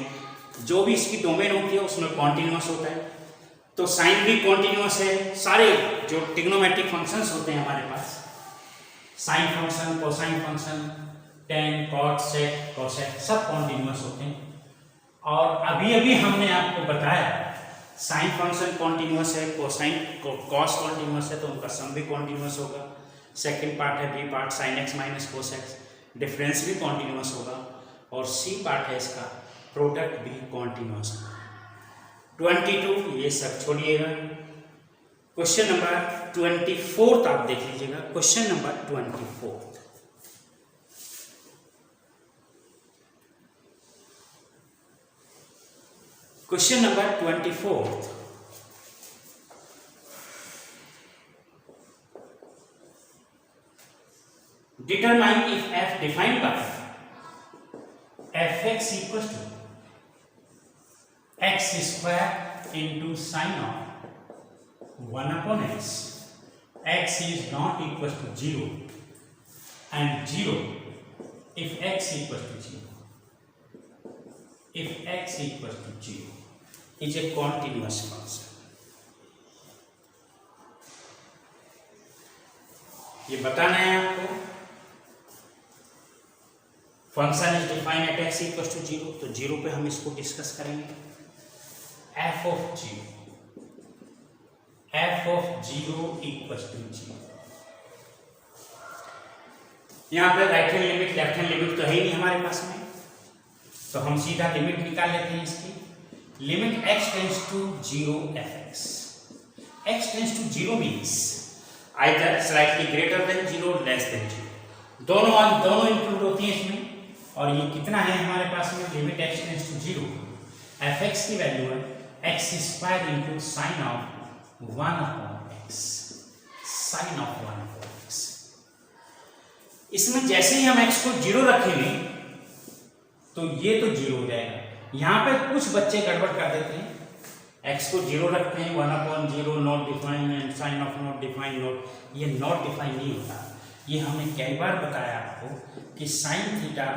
जो भी इसकी डोमेन होती है उसमें कॉन्टिन्यूअस होता है। तो साइन भी कॉन्टिन्यूअस है, सारे जो ट्रिग्नोमेट्रिक फंक्शंस होते हैं हमारे पास, sine function, cosine function, tan, cot, sec, cosec सब कॉन्टिन्यूअस होते हैं। और अभी अभी हमने आपको बताया साइन फंक्शन कॉन्टिन्यूअस है, कोसाइन कॉस कॉन्टिन्यूअस है, तो उनका सम भी कॉन्टिन्यूअस होगा। सेकंड पार्ट है B part sine x minus cos x, difference भी कॉन्टिन्यूअस होगा। और सी पार्ट है इसका प्रोडक्ट भी कॉन्टिन्यूअस होगा। 22 ये सब छोड़िएगा। क्वेश्चन नंबर 24 आप देख लीजिएगा। Question number 24, question number 24, determine if f defined by fx equal to x square into sine of 1 upon x, x is not equal to 0 and 0 if x equals to 0, if x equals to 0 is a continuous function। ये बताना है आपको। Function is defined at x equal to 0, तो 0 पे हम इसको discuss करेंगे। f of 0 equal to 0। यहाँ पे right hand limit left hand limit तो है ही नहीं हमारे पास में, तो हम सीधा लिमिट निकाल लेते हैं इसकी। Limit x tends to 0 fx, x tends to 0 means either slightly greater than 0 less than 0, दोनों इंक्लूड होती हैं इसमें। और ये कितना है हमारे पास में, limit x tends to 0, fx की वैल्यू है x square into sine of 1 upon x, sine of 1 upon x। इसमें जैसे ही हम x को 0 रखेंगे तो ये तो 0 हो जाएगा। यहाँ पे कुछ बच्चे गड़बड़ कर देते हैं, x को 0 रखते हैं 1 upon 0 not define and sine of not define not, ये नॉट डिफाइन नहीं होता। ये हमने कई बार बताया आपको कि साइन थीटा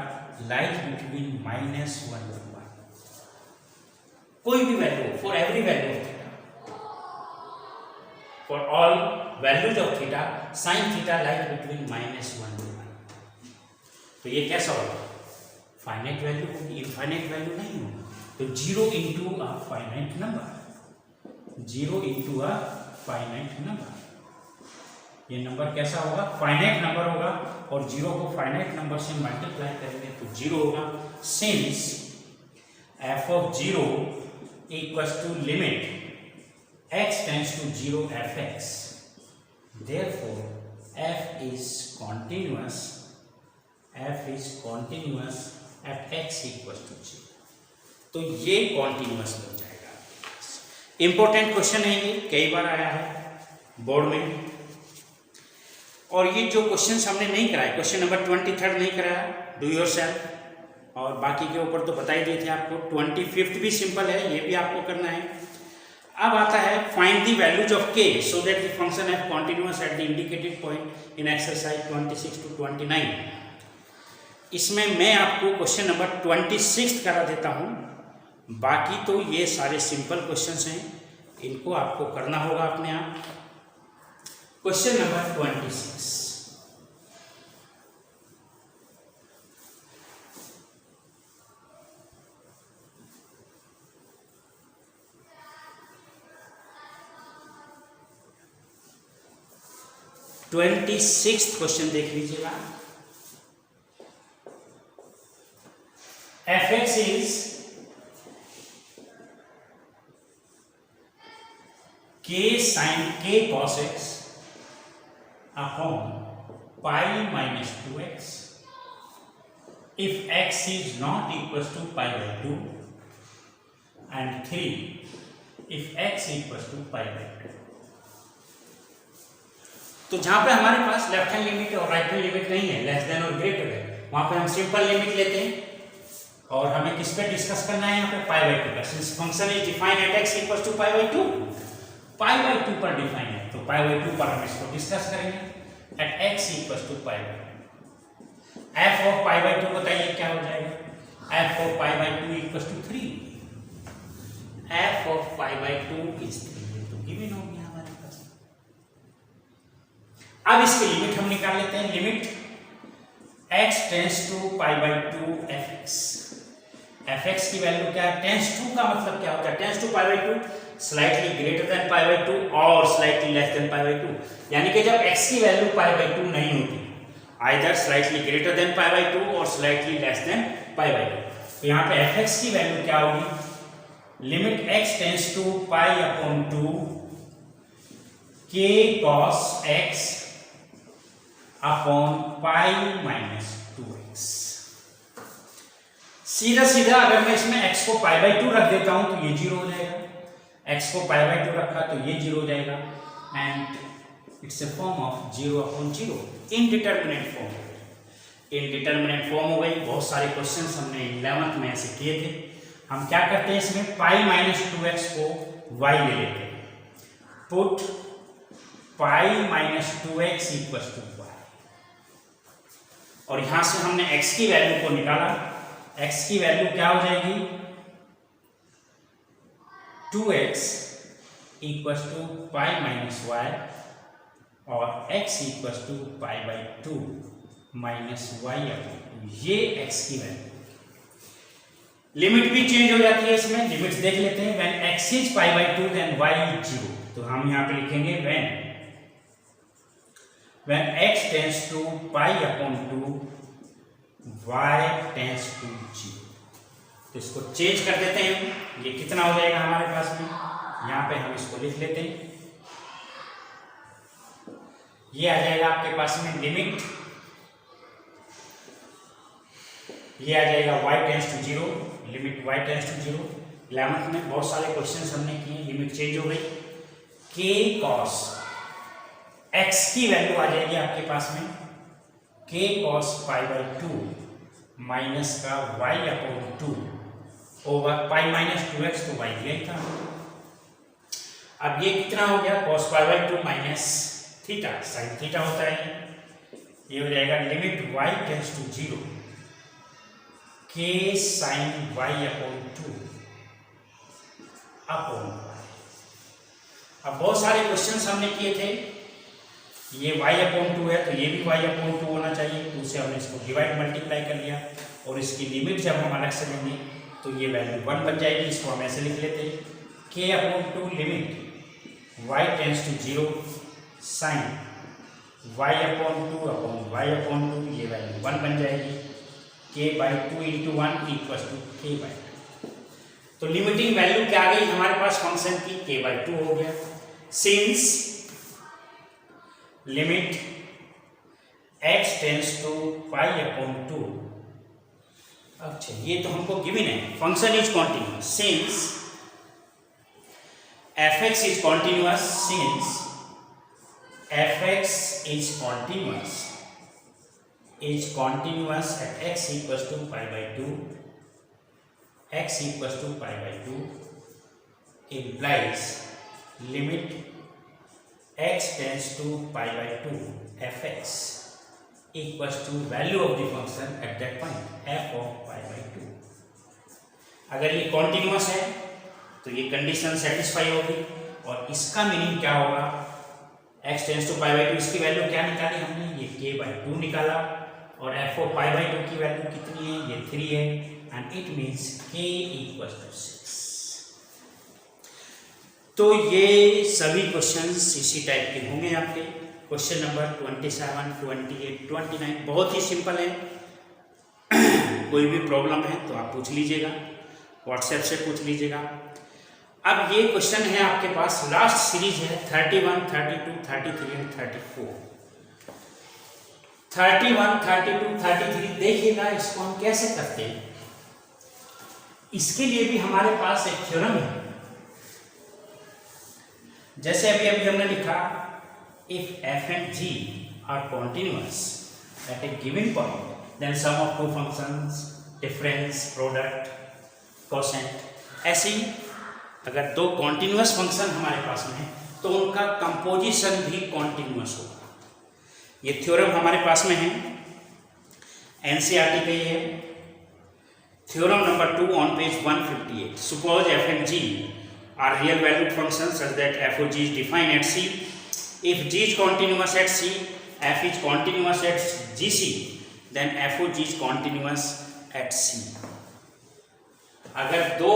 लाइज बिटवीन -1 और 1, कोई भी value for every value of theta, for all values of theta sine theta lies between -1 और 1। तो ये कैसा होगा, फाइनाइट वैल्यू होगी, इनफाइनाइट वैल्यू नहीं होगी। तो 0 into a finite number, 0 into a finite number, ये नंबर कैसा होगा, फाइनाइट नंबर होगा। और 0 को फाइनाइट नंबर से मल्टीप्लाई करेंगे तो 0 होगा। Since f of 0 equals to limit x tends to 0 fx, therefore f is continuous at x equals to 0। तो ये कॉन्टिन्यूअस बन जाएगा। इंपॉर्टेंट क्वेश्चन है ये, कई बार आया है बोर्ड में। और ये जो क्वेश्चन हमने नहीं कराया, क्वेश्चन नंबर 23 नहीं कराया, डू योर सेल्फ, और बाकी के ऊपर तो बता ही दिए थे आपको। 25 भी सिंपल है, ये भी आपको करना है। अब आता है find the values of k so that the function है continuous at the indicated point in exercise 26 to 29। इसमें मैं आपको क्वेश्चन नंबर 26 करा देता हूँ, बाकी तो ये सारे सिंपल क्वेश्चंस हैं, इनको आपको करना होगा अपने आप। क्वेश्चन नंबर 26, क्वेश्चन देख लीजिएगा। fx is k cos x upon pi minus 2x if x is not equals to pi by 2 and 3 if x equals to pi by 2। तो जहां पे हमारे पास लेफ्ट हैंड लिमिट और राइट हैंड लिमिट नहीं है, less than और greater है, वहां पे हम सिंपल लिमिट लेते हैं। और हमें किस पे डिस्कस करना है, यहाँ पे पाई बाई 2 का। Since function is defined at x equals to pi by 2, pi by 2 पर डिफाइन है, तो पाई बाई 2 पर हम इसको डिस्कस करेंगे at x equals to pi by 2। f of pi by 2 बताइए क्या हो जाएगा, f of pi by 2 equals to 3, f of pi by 2 is 3, तो गिवन हो गया हमारे पास। अब इसकी लिमिट हम निकाल लेते हैं। Limit x tends to pi by 2 fx। fx की वैल्यू क्या है? टेंस टू का मतलब क्या होता है? Tends to pi by 2, slightly greater than pi by 2 और slightly less than pi by 2। यानी कि जब x की वैल्यू पाई बाई 2 नहीं होती, either slightly greater than pi by 2 और slightly less than pi by 2, तो यहाँ पे fx की वैल्यू क्या होगी? Limit x tends to pi upon 2 k cos x upon pi minus 2x। सीधा सीधा अगर मैं इसमें x को पाई बाई 2 रख देता हूं तो ये 0 हो जाएगा, x को पाई बाई 2 रखा तो ये 0 हो जाएगा, and it's a form of 0 upon 0, indeterminate form. Indeterminate form हो गई। बहुत सारे क्वेश्चंस हमने 11th में ऐसे किए थे। हम क्या करते हैं इसमें? पाई माइनस 2x को y ले लेते हैं, put pi minus 2x equal to y, और यहां से हमने x की वैल्यू को निकाला। x की वैल्यू क्या हो जाएगी? 2x equal to pi minus y और x equal to pi by 2 minus y upon 2, ये x की वैल्यू। लिमिट भी चेंज हो जाती है इसमें, लिमिट्स देख लेते हैं। When x is pi by 2 then y is 0, तो हम यहां पे लिखेंगे when x tends to pi upon 2 y tends to 0। तो इसको चेंज कर देते हैं। ये कितना हो जाएगा हमारे पास में? यहाँ पे हम इसको लिख लेते हैं। ये आ जाएगा आपके पास में लिमिट, ये आ जाएगा y tends to 0, limit y tends to 0। 11th में बहुत सारे क्वेश्चंस हमने किए, लिमिट चेंज हो गई। k cos x की वैल्यू आ जाएगी आपके पास में k cos pi by 2 minus का y अपॉन 2 ओवर पाई माइनस 2x, तो y दिया ही था। अब ये कितना हो गया? cos pi by 2 minus theta, sine theta होता है, ये हो जाएगा limit y tends to 0 k sine y upon 2 upon y। अब बहुत सारे क्वेश्चंस हमने किए थे। ये y अपॉन 2 है तो ये भी y अपॉन 2 होना चाहिए, 2 से हमने इसको डिवाइड मल्टीप्लाई कर लिया, और इसकी लिमिट जब हम अलग से लेंगे तो ये वैल्यू 1 बन जाएगी। इसको हम ऐसे लिख लेते हैं k upon 2 limit y tends to 0 sine y upon 2 upon y upon 2, ये वैल्यू 1 बन जाएगी। k by 2 into 1 equal to k by 2। तो लिमिटिंग वैल्यू क्या आ गई हमारे पास फंक्शन की? k बाई 2 हो गया। Since limit x tends to pi upon 2, अच्छा ये तो हमको गिवन है, function is continuous since fx is continuous, since fx is continuous at x equals to pi by 2, x equals to pi by 2 implies limit x tends to pi by 2 fx equals to value of the function at that point f of pi by 2। अगर ये continuous है तो ये condition satisfy होगी, और इसका meaning क्या होगा? x tends to pi by 2, इसकी वैल्यू क्या निकाली हमने? ये k बाई 2 निकाला, और f ऑफ पाई बाई 2 की वैल्यू कितनी है? ये 3 है, and it means k equals to 6। तो ये सभी क्वेश्चंस इसी टाइप के होंगे आपके। क्वेश्चन नंबर 27, 28, 29 बहुत ही सिंपल है। कोई भी प्रॉब्लम है तो आप पूछ लीजिएगा, व्हाट्सएप से पूछ लीजिएगा। अब ये क्वेश्चन है आपके पास, लास्ट सीरीज है 31, 32, 33 एंड 34। 31, 32, 33 देखिएगा, इसको हम कैसे करते हैं। इसके लिए भी हमारे पास एक थ्योरम है। जैसे अभी हमने लिखा, if f and g are continuous at a given point, then sum of two functions, difference, product, quotient, ऐसे ही अगर दो कॉन्टिन्यूअस फंक्शन हमारे पास में है तो उनका कंपोजिशन भी कॉन्टिन्यूअस होगा। ये थ्योरम हमारे पास में है, एनसीईआरटी का है। Theorem number 2 on page 158। Suppose f and g are real valued functions such that f of g is defined at c. If g is continuous at c, f is continuous at gc, then FOG is continuous at C। अगर दो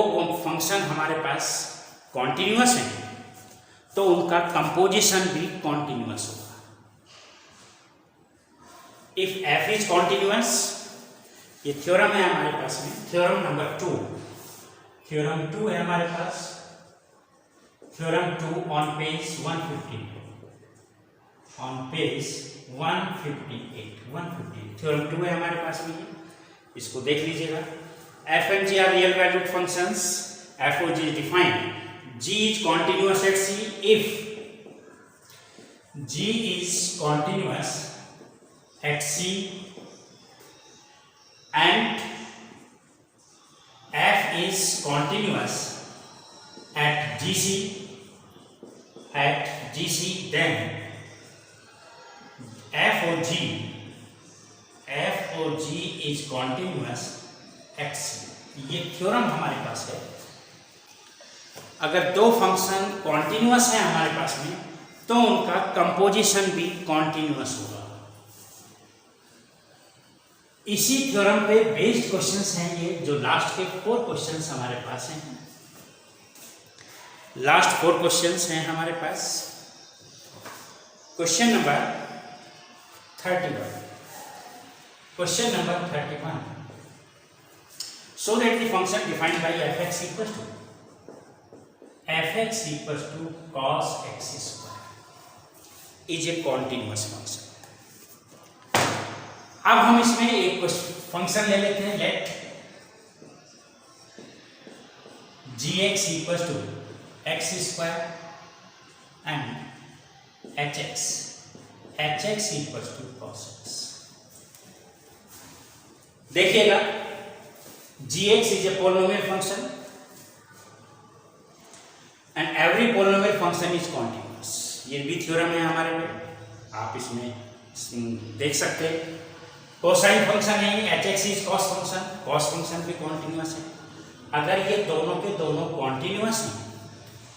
function हमारे पास continuous हैं तो उनका composition भी continuous होगा। If F is continuous, ये theorem है हमारे पास में, थ्योरम नंबर 2, थ्योरम 2 है हमारे पास, theorem 2 on page 158, on page 158 theorem 2 है हमारे पास में, इसको देख लीजिएगा। F and G are real valued functions. FOG is defined. G is continuous at C if G is continuous at C and F is continuous at GC, then FOG is continuous X। ये theorem हमारे पास है। अगर दो function continuous है हमारे पास में तो उनका कंपोजिशन भी कॉन्टिन्यूअस होगा। इसी थ्योरम पे बेस्ड क्वेश्चंस हैं ये, जो लास्ट के 4 क्वेश्चंस हमारे पास हैं। लास्ट 4 क्वेश्चंस हैं हमारे पास। Question number 31, question number 31, so that the function defined by fx equals to cos x square is a continuous function। अब हम इसमें एक फंक्शन ले लेते हैं, late gx equals to x square and hx equals to cos x। देखिएगा gx is a polynomial function and every polynomial function is continuous। ये भी थ्योरम है हमारे में, आप इसमें देख सकते हैं। कोसाइन फंक्शन है ये, hx is cos function, cos function भी कॉन्टिन्यूअस है। अगर ये दोनों के दोनों कॉन्टिन्यूअस हैं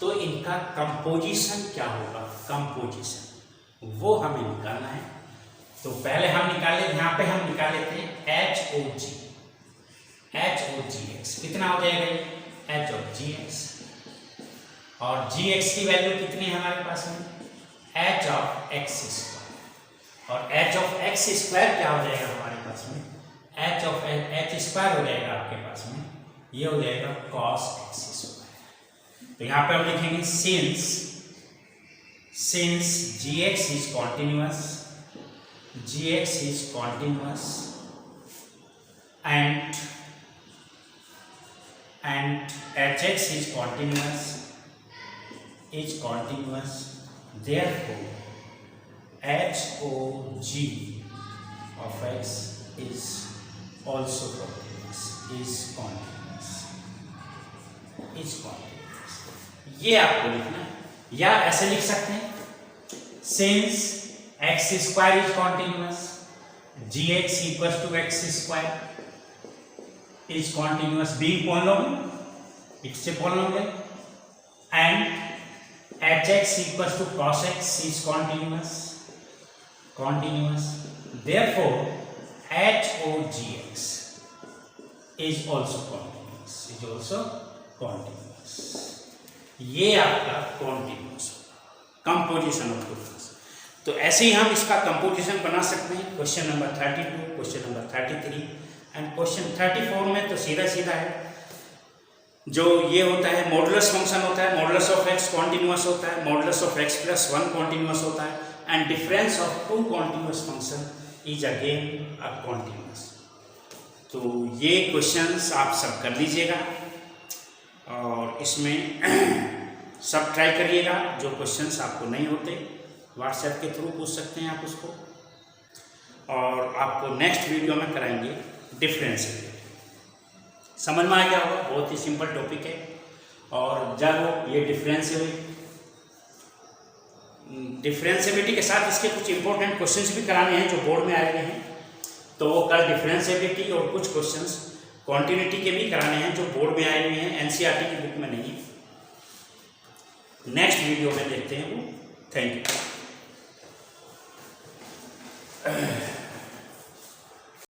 तो इनका कंपोजिशन क्या होगा, कंपोजिशन वो हमें निकालना है। तो पहले हम निकाले, यहाँ पे हम निकाल लेते हैं HOGX कितना हो जाएगा, h of gx, और gx की वैल्यू कितनी है हमारे पास में, h of x स्क्वायर, और h of x स्क्वायर क्या हो जाएगा हमारे पास में, h स्क्वायर हो जाएगा आपके पास में, ये हो जाएगा cos x स्क्वायर। तो यहाँ पे हम लिखेंगे since gx is continuous and hx is continuous, therefore HOG of x is also continuous। ये आपको लिखना है, या ऐसे लिख सकते हैं since x square is continuous, gx equals to x square is continuous being polynomial, it's a polynomial, and hx equals to cos x is continuous, therefore HOGX is also continuous। ये आपका continuous कंपोजिशन ऑफ फंक्शंस। तो ऐसे ही हम इसका composition बना सकते हैं। Question number 32, question number 33 and question 34 में तो सीधा है, जो ये होता है मॉडुलस फंक्शन होता है, मॉडुलस ऑफ एक्स कॉन्टिन्यूअस होता है, modulus of x plus 1 continuous होता है, and difference of 2 continuous function is again a continuous. तो ये क्वेश्चंस आप सब कर लीजिएगा और इसमें सब ट्राई करिएगा। जो क्वेश्चंस आपको नहीं होते व्हाट्सएप के थ्रू पूछ सकते हैं आप उसको, और आपको नेक्स्ट वीडियो में कराएंगे डिफरेंशिएबिलिटी। समझ में आ गया होगा, बहुत ही सिंपल टॉपिक है। और जब ये डिफरेंशिएबिलिटी के साथ इसके कुछ इंपॉर्टेंट क्वेश्चंस भी कराने हैं जो बोर्ड में आए हुए हैं, तो वो कल डिफरेंशिएबिलिटी और कुछ क्वेश्चंस कॉन्टिन्यूटी के भी कराने हैं जो बोर्ड में आए हुए हैं, एनसीईआरटी की बुक में नहीं है। नेक्स्ट वीडियो में देखते हैं वो। Thank you.